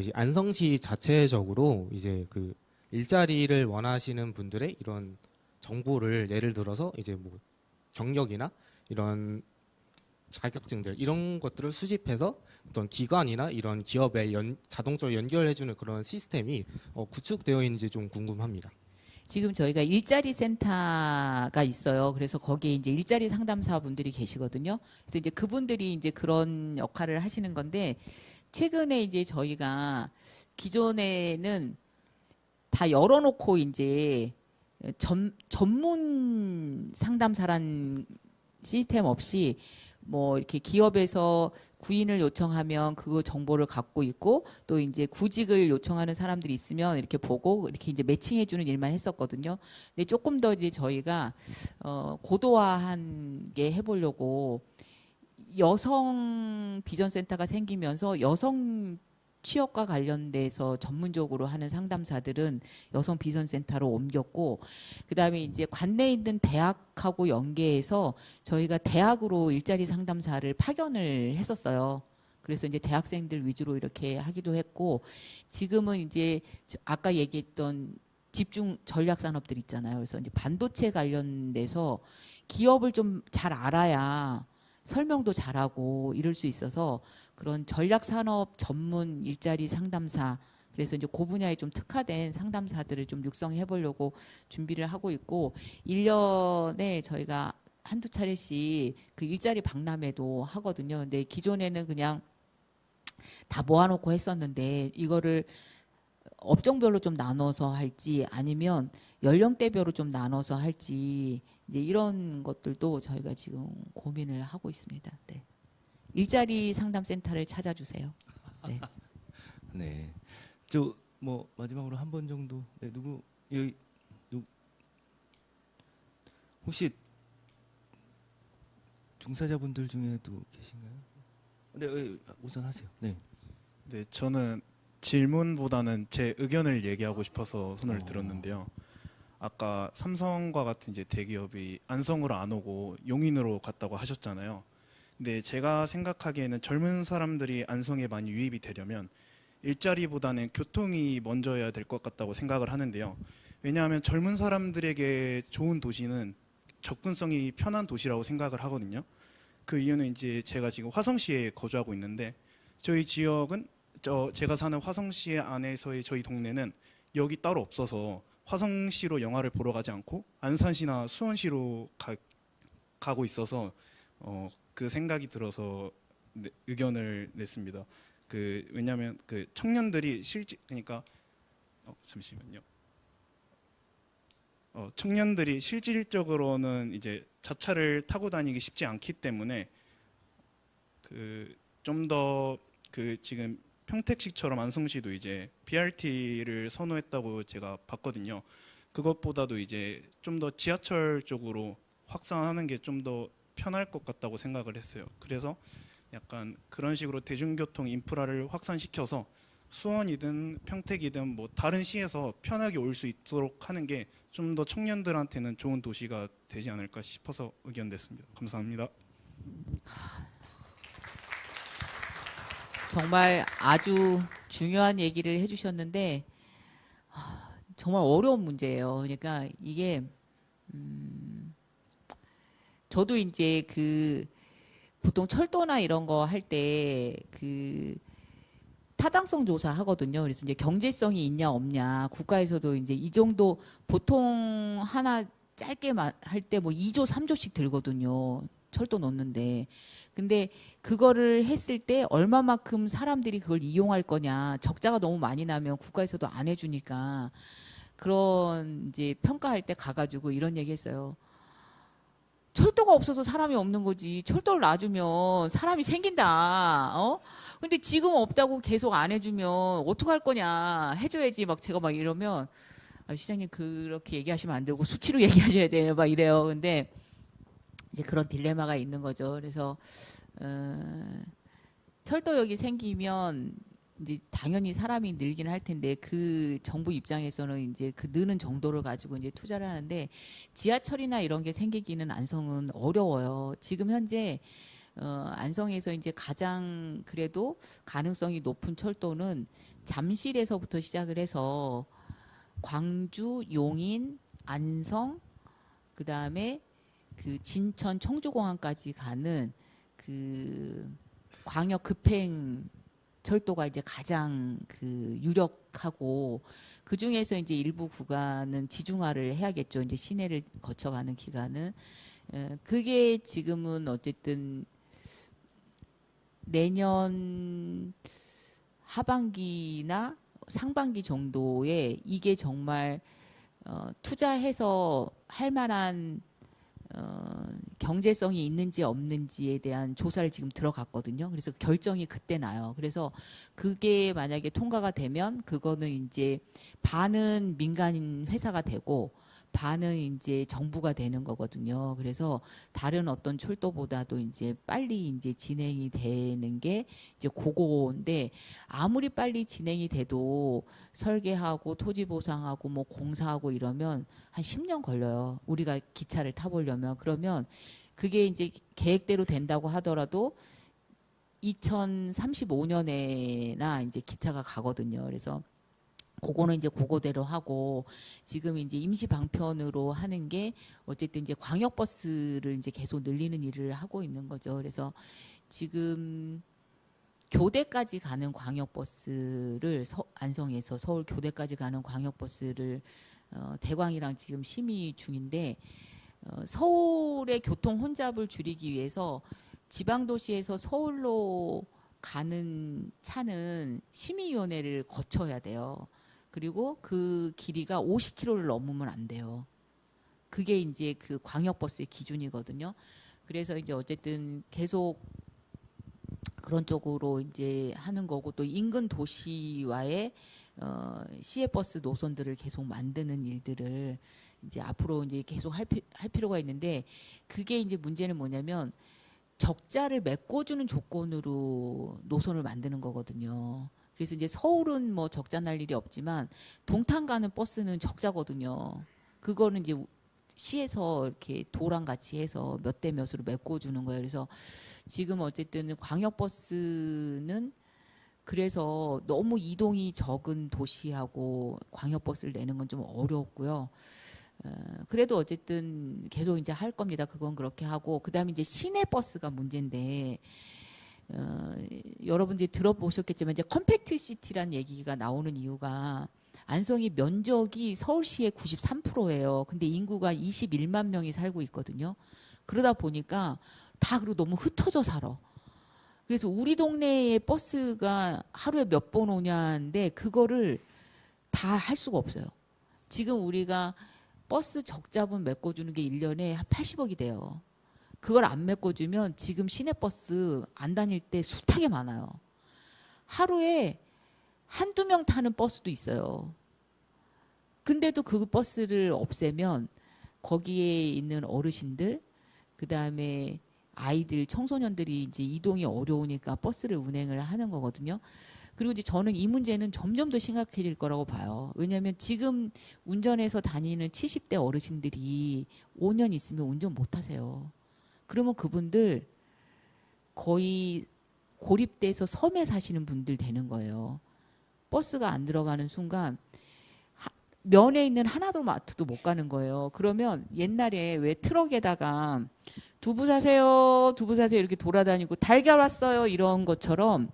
이제 안성시 자체적으로 이제 그 일자리를 원하시는 분들의 이런 정보를 예를 들어서 이제 뭐 경력이나 이런 자격증들 이런 것들을 수집해서 어떤 기관이나 이런 기업에 자동적으로 연결해주는 그런 시스템이 구축되어 있는지 좀 궁금합니다. 지금 저희가 일자리 센터가 있어요. 그래서 거기에 이제 일자리 상담사분들이 계시거든요. 그래서 이제 그분들이 이제 그런 역할을 하시는 건데 최근에 이제 저희가 기존에는 다 열어놓고 이제 전문 상담사란 시스템 없이 뭐 이렇게 기업에서 구인을 요청하면 그 정보를 갖고 있고 또 이제 구직을 요청하는 사람들이 있으면 이렇게 보고 이렇게 이제 매칭해주는 일만 했었거든요. 근데 조금 더 이제 저희가 고도화한 게 해보려고 여성 비전센터가 생기면서 여성 취업과 관련돼서 전문적으로 하는 상담사들은 여성 비전센터로 옮겼고 그다음에 이제 관내에 있는 대학하고 연계해서 저희가 대학으로 일자리 상담사를 파견을 했었어요. 그래서 이제 대학생들 위주로 이렇게 하기도 했고 지금은 이제 아까 얘기했던 집중 전략 산업들 있잖아요. 그래서 이제 반도체 관련돼서 기업을 좀 잘 알아야 설명도 잘하고 이럴 수 있어서 그런 전략 산업 전문 일자리 상담사 그래서 이제 그 분야에 좀 특화된 상담사들을 좀 육성해 보려고 준비를 하고 있고 1년에 저희가 한두 차례씩 그 일자리 박람회도 하거든요. 근데 기존에는 그냥 다 모아놓고 했었는데 이거를 업종별로 좀 나눠서 할지 아니면 연령대별로 좀 나눠서 할지 이제 이런 것들도 저희가 지금 고민을 하고 있습니다. 네. 일자리 상담센터를 찾아주세요. 네. 네. 저 뭐 마지막으로 한 번 정도 네, 누구 여기 혹시 종사자분들 중에도 계신가요? 네, 우선 하세요. 네. 네, 저는 질문보다는 제 의견을 얘기하고 싶어서 손을 들었는데요. 아까 삼성과 같은 이제 대기업이 안성으로 안 오고 용인으로 갔다고 하셨잖아요. 근데 제가 생각하기에는 젊은 사람들이 안성에 많이 유입이 되려면 일자리보다는 교통이 먼저여야 될 것 같다고 생각을 하는데요. 왜냐하면 젊은 사람들에게 좋은 도시는 접근성이 편한 도시라고 생각을 하거든요. 그 이유는 이제 제가 지금 화성시에 거주하고 있는데 저희 지역은 제가 사는 화성시 안에서의 저희 동네는 역이 따로 없어서 화성시로 영화를 보러 가지 않고 안산시나 수원시로 가고 있어서 그 생각이 들어서 의견을 냈습니다. 왜냐하면 그 청년들이 그러니까 잠시만요. 청년들이 실질적으로는 이제 자차를 타고 다니기 쉽지 않기 때문에 좀 더 지금 평택시처럼 안성시도 이제 BRT를 선호했다고 제가 봤거든요. 그것보다도 이제 좀 더 지하철 쪽으로 확산하는 게 좀 더 편할 것 같다고 생각을 했어요. 그래서 약간 그런 식으로 대중교통 인프라를 확산시켜서 수원이든 평택이든 뭐 다른 시에서 편하게 올 수 있도록 하는 게 좀 더 청년들한테는 좋은 도시가 되지 않을까 싶어서 의견 냈습니다. 감사합니다. 정말 아주 중요한 얘기를 해주셨는데 정말 어려운 문제예요. 그러니까 이게 저도 이제 보통 철도나 이런 거 할 때 타당성 조사 하거든요. 그래서 이제 경제성이 있냐 없냐 국가에서도 이제 이 정도 보통 하나 짧게 할 때 뭐 2조 3조씩 들거든요. 철도 놓는데. 근데 그거를 했을 때 얼마만큼 사람들이 그걸 이용할 거냐. 적자가 너무 많이 나면 국가에서도 안 해주니까 그런 이제 평가할 때 가가지고 이런 얘기 했어요. 철도가 없어서 사람이 없는 거지. 철도를 놔주면 사람이 생긴다. 근데 지금 없다고 계속 안 해주면 어떡할 거냐. 해줘야지. 막 제가 막 이러면 시장님 그렇게 얘기하시면 안 되고 수치로 얘기하셔야 돼요. 막 이래요. 근데 이제 그런 딜레마가 있는 거죠. 그래서 철도역이 생기면 이제 당연히 사람이 늘긴 할 텐데 그 정부 입장에서는 이제 그 느는 정도를 가지고 이제 투자를 하는데 지하철이나 이런 게 생기기는 안성은 어려워요. 지금 현재 안성에서 이제 가장 그래도 가능성이 높은 철도는 잠실에서부터 시작을 해서 광주, 용인, 안성, 그 다음에 그 진천, 청주공항까지 가는 그 광역 급행 철도가 이제 가장 그 유력하고 그 중에서 이제 일부 구간은 지중화를 해야겠죠. 이제 시내를 거쳐가는 기간은 그게 지금은 어쨌든 내년 하반기나 상반기 정도에 이게 정말 투자해서 할 만한 경제성이 있는지 없는지에 대한 조사를 지금 들어갔거든요. 그래서 결정이 그때 나요. 그래서 그게 만약에 통과가 되면 그거는 이제 반은 민간 회사가 되고 반은 이제 정부가 되는 거거든요. 그래서 다른 어떤 철도보다도 이제 빨리 이제 진행이 되는 게 이제 그거인데 아무리 빨리 진행이 돼도 설계하고 토지 보상하고 뭐 공사하고 이러면 한 10년 걸려요. 우리가 기차를 타보려면. 그러면 그게 이제 계획대로 된다고 하더라도 2035년에나 이제 기차가 가거든요. 그래서 그거는 이제 그거대로 하고 지금 이제 임시 방편으로 하는 게 어쨌든 이제 광역버스를 이제 계속 늘리는 일을 하고 있는 거죠. 그래서 지금 교대까지 가는 광역버스를 안성에서 서울 교대까지 가는 광역버스를 대광이랑 지금 심의 중인데 서울의 교통 혼잡을 줄이기 위해서 지방도시에서 서울로 가는 차는 심의위원회를 거쳐야 돼요. 그리고 그 길이가 50km를 넘으면 안 돼요. 그게 이제 그 광역버스의 기준이거든요. 그래서 이제 어쨌든 계속 그런 쪽으로 이제 하는 거고 또 인근 도시와의 시외버스 노선들을 계속 만드는 일들을 이제 앞으로 이제 계속 할 필요가 있는데 그게 이제 문제는 뭐냐면 적자를 메꿔주는 조건으로 노선을 만드는 거거든요. 그래서 이제 서울은 뭐 적자 날 일이 없지만 동탄 가는 버스는 적자거든요. 그거는 이제 시에서 이렇게 도랑 같이 해서 몇 대 몇으로 메꿔주는 거예요. 그래서 지금 어쨌든 광역버스는 그래서 너무 이동이 적은 도시하고 광역버스를 내는 건 좀 어렵고요. 그래도 어쨌든 계속 이제 할 겁니다. 그건 그렇게 하고 그다음에 이제 시내버스가 문제인데 여러분들이 들어보셨겠지만 이제 컴팩트 시티란 얘기가 나오는 이유가 안성이 면적이 서울시의 93%예요. 근데 인구가 21만 명이 살고 있거든요. 그러다 보니까 다 그리고 너무 흩어져 살아. 그래서 우리 동네에 버스가 하루에 몇 번 오냐인데 그거를 다 할 수가 없어요. 지금 우리가 버스 적자분 메꿔주는 게 1년에 한 80억이 돼요. 그걸 안 메꿔주면 지금 시내버스 안 다닐 때 숱하게 많아요. 하루에 한두 명 타는 버스도 있어요. 근데도 그 버스를 없애면 거기에 있는 어르신들, 그 다음에 아이들, 청소년들이 이제 이동이 어려우니까 버스를 운행을 하는 거거든요. 그리고 이제 저는 이 문제는 점점 더 심각해질 거라고 봐요. 왜냐하면 지금 운전해서 다니는 70대 어르신들이 5년 있으면 운전 못 하세요. 그러면 그분들 거의 고립돼서 섬에 사시는 분들 되는 거예요. 버스가 안 들어가는 순간 면에 있는 하나도 마트도 못 가는 거예요. 그러면 옛날에 왜 트럭에다가 두부 사세요, 두부 사세요 이렇게 돌아다니고 달걀 왔어요 이런 것처럼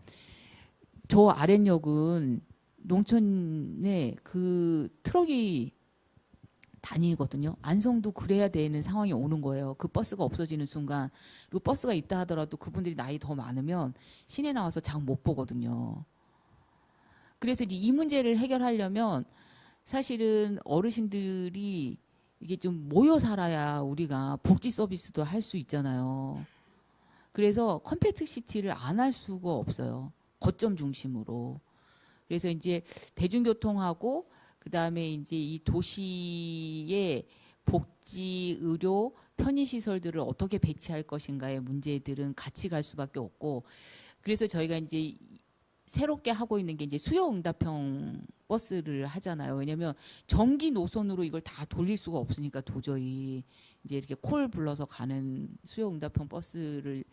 저 아랫역은 농촌에 그 트럭이 다니거든요. 안성도 그래야 되는 상황이 오는 거예요. 그 버스가 없어지는 순간. 그리고 버스가 있다 하더라도 그분들이 나이 더 많으면 시내 나와서 장 못 보거든요. 그래서 이제 이 문제를 해결하려면 사실은 어르신들이 이게 좀 모여 살아야 우리가 복지 서비스도 할 수 있잖아요. 그래서 컴팩트 시티를 안 할 수가 없어요. 거점 중심으로. 그래서 이제 대중교통하고 그다음에 이제 이 도시의 복지, 의료, 편의시설들을 어떻게 배치할 것인가의 문제들은 같이 갈 수밖에 없고, 그래서 저희가 이제 새롭게 하고 있는 게 이제 수요응답형 버스를 하잖아요. 왜냐하면 정기 노선으로 이걸 다 돌릴 수가 없으니까 도저히 이제 이렇게 콜 불러서 가는 수요응답형 버스를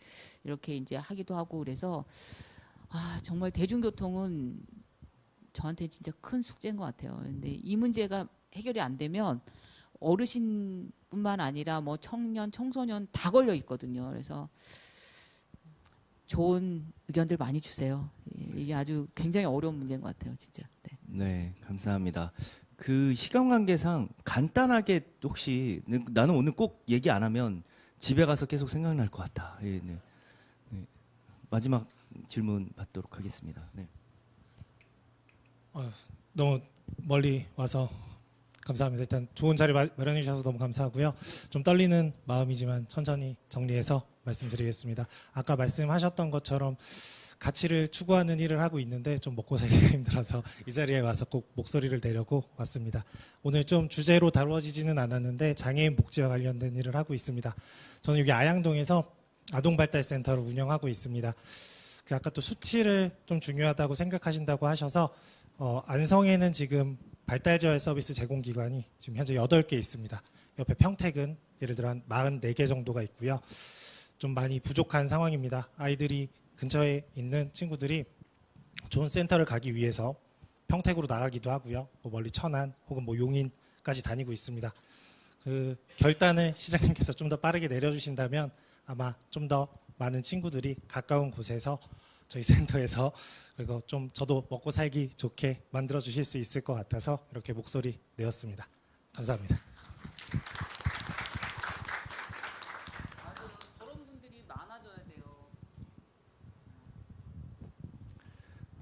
이렇게 이제 하기도 하고, 그래서 정말 대중교통은 저한테 진짜 큰 숙제인 것 같아요. 근데 이 문제가 해결이 안 되면 어르신뿐만 아니라 뭐 청년, 청소년 다 걸려 있거든요. 그래서 좋은 의견들 많이 주세요. 이게 아주 굉장히 어려운 문제인 것 같아요, 진짜. 네. 네, 감사합니다. 그 시간 관계상 간단하게 혹시 나는 오늘 꼭 얘기 안 하면 집에 가서 계속 생각날 것 같다. 예, 네. 네. 마지막 질문 받도록 하겠습니다. 네. 너무 멀리 와서 감사합니다. 일단 좋은 자리 마련해 주셔서 너무 감사하고요. 좀 떨리는 마음이지만 천천히 정리해서 말씀드리겠습니다. 아까 말씀하셨던 것처럼 가치를 추구하는 일을 하고 있는데 좀 먹고 살기가 힘들어서 이 자리에 와서 꼭 목소리를 내려고 왔습니다. 오늘 좀 주제로 다루어지지는 않았는데 장애인 복지와 관련된 일을 하고 있습니다. 저는 여기 아양동에서 아동발달센터를 운영하고 있습니다. 아까 또 수치를 좀 중요하다고 생각하신다고 하셔서 안성에는 지금 발달재활 서비스 제공기관이 지금 현재 8개 있습니다. 옆에 평택은 예를 들어 한 44개 정도가 있고요. 좀 많이 부족한 상황입니다. 아이들이 근처에 있는 친구들이 좋은 센터를 가기 위해서 평택으로 나가기도 하고요. 뭐 멀리 천안 혹은 뭐 용인까지 다니고 있습니다. 그 결단을 시장님께서 좀 더 빠르게 내려주신다면 아마 좀 더 많은 친구들이 가까운 곳에서 저희 센터에서, 그리고 좀 저도 먹고 살기 좋게 만들어 주실 수 있을 것 같아서 이렇게 목소리 내었습니다. 감사합니다. 저런 분들이 많아져야 돼요.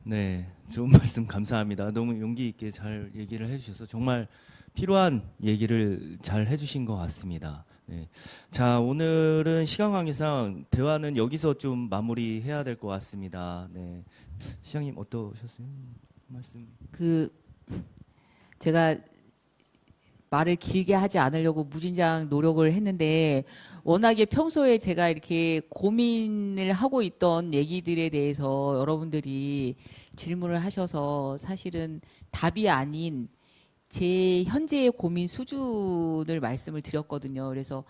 네, 좋은 말씀 감사합니다. 너무 용기 있게 잘 얘기를 해주셔서 정말 필요한 얘기를 잘 해주신 것 같습니다. 네. 자, 오늘은 시간 관계상 대화는 여기서 좀 마무리해야 될 것 같습니다. 네, 시장님 어떠셨어요? 말씀. 제가 말을 길게 하지 않으려고 무진장 노력을 했는데, 워낙에 평소에 제가 이렇게 고민을 하고 있던 얘기들에 대해서 여러분들이 질문을 하셔서 사실은 답이 아닌 제 현재의 고민 수준을 말씀을 드렸거든요. 그래서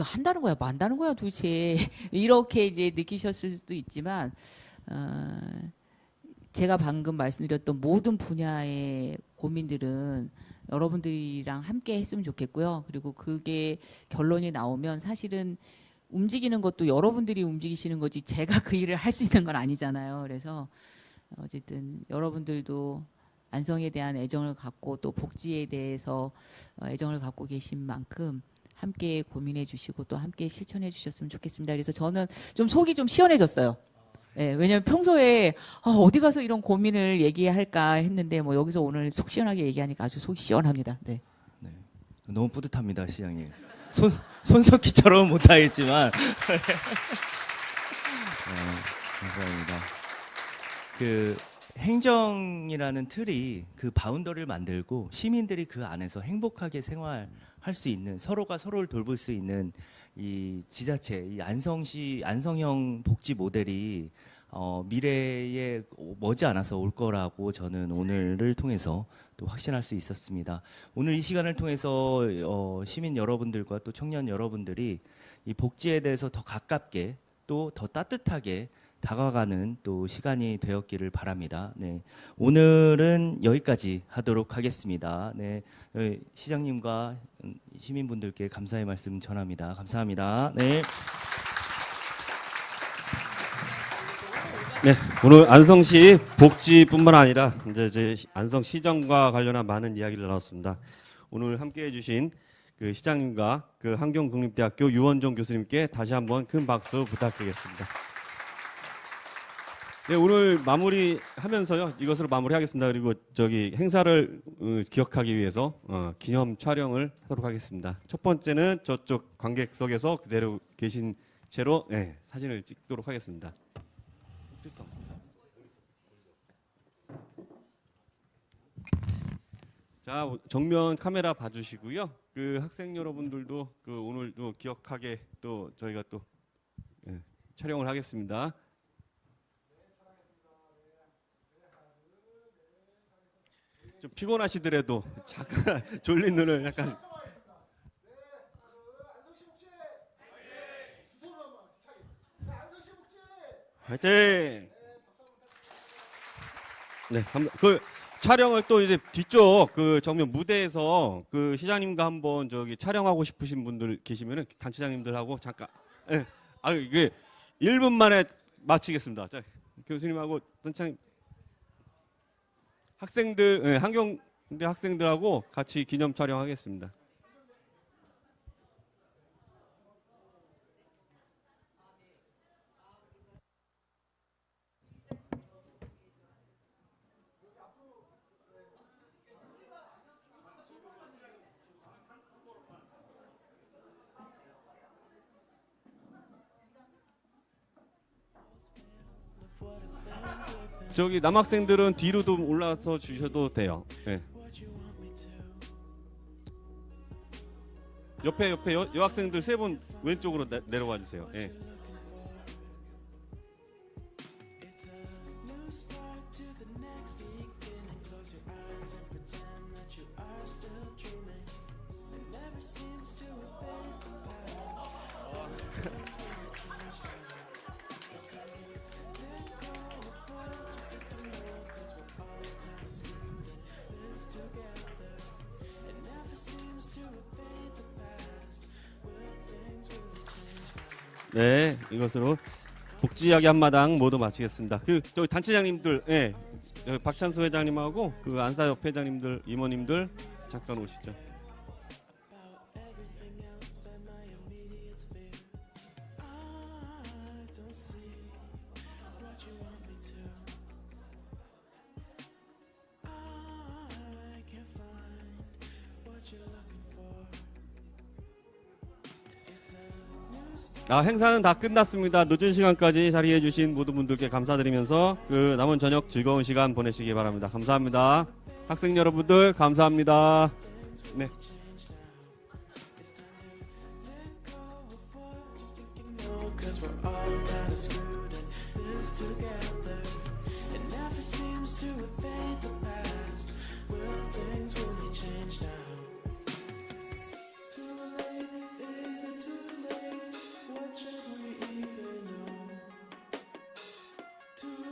한다는 거야, 만다는 거야 도대체 이렇게 이제 느끼셨을 수도 있지만, 제가 방금 말씀드렸던 모든 분야의 고민들은 여러분들이랑 함께 했으면 좋겠고요. 그리고 그게 결론이 나오면 사실은 움직이는 것도 여러분들이 움직이시는 거지 제가 그 일을 할 수 있는 건 아니잖아요. 그래서 어쨌든 여러분들도 안성에 대한 애정을 갖고 또 복지에 대해서 애정을 갖고 계신 만큼 함께 고민해 주시고 또 함께 실천해 주셨으면 좋겠습니다. 그래서 저는 좀 속이 좀 시원해졌어요. 네, 왜냐면 평소에 어디 가서 이런 고민을 얘기할까 했는데 뭐 여기서 오늘 속 시원하게 얘기하니까 아주 속이 시원합니다. 네. 네, 너무 뿌듯합니다, 시장님. 손석희처럼 못하겠지만 네, 감사합니다. 그 행정이라는 틀이 그 바운더리를 만들고 시민들이 그 안에서 행복하게 생활할 수 있는, 서로가 서로를 돌볼 수 있는 이 지자체, 이 안성시 안성형 복지 모델이 미래에 머지않아서 올 거라고 저는 오늘을 통해서 또 확신할 수 있었습니다. 오늘 이 시간을 통해서 시민 여러분들과 또 청년 여러분들이 이 복지에 대해서 더 가깝게 또 더 따뜻하게 다가가는 또 시간이 되었기를 바랍니다. 네, 오늘은 여기까지 하도록 하겠습니다. 네, 시장님과 시민분들께 감사의 말씀 전합니다. 감사합니다. 네. 네, 오늘 안성시 복지뿐만 아니라 이제 안성시정과 관련한 많은 이야기를 나눴습니다. 오늘 함께해 주신 그 시장님과 그 한경국립대학교 유원종 교수님께 다시 한번 큰 박수 부탁드리겠습니다. 네, 오늘 마무리하면서요, 이것으로 마무리하겠습니다. 그리고 저기 행사를 기억하기 위해서 기념 촬영을 하도록 하겠습니다. 첫 번째는 저쪽 관객석에서 그대로 계신 채로 사진을 찍도록 하겠습니다. 자, 정면 카메라 봐주시고요. 그 학생 여러분들도 그 오늘도 기억하게 또 저희가 또 촬영을 하겠습니다. 좀 피곤하시더라도 잠깐 졸린 눈을 약간. 화이팅! 네, 그 촬영을 또 이제 뒤쪽 그 정면 무대에서 그 시장님과 한번 저기 촬영하고 싶으신 분들 계시면은 단체장님들하고 잠깐. 예. 아 이게 1분 만에 마치겠습니다. 자, 교수님하고 단체장님, 학생들, 예, 한경대 학생들하고 같이 기념 촬영하겠습니다. 저기 남학생들은 뒤로도 올라서 주셔도 돼요. 예. 옆에 여학생들 3분 왼쪽으로 내려와 주세요. 예. 네, 이것으로 복지 이야기 한마당 모두 마치겠습니다. 저 단체장님들, 예, 박찬수 회장님하고 그 안사협 회장님들, 임원님들 잠깐 오시죠. 행사는 다 끝났습니다. 늦은 시간까지 자리해 주신 모든 분들께 감사드리면서 그 남은 저녁 즐거운 시간 보내시기 바랍니다. 감사합니다. 학생 여러분들 감사합니다. 네. Too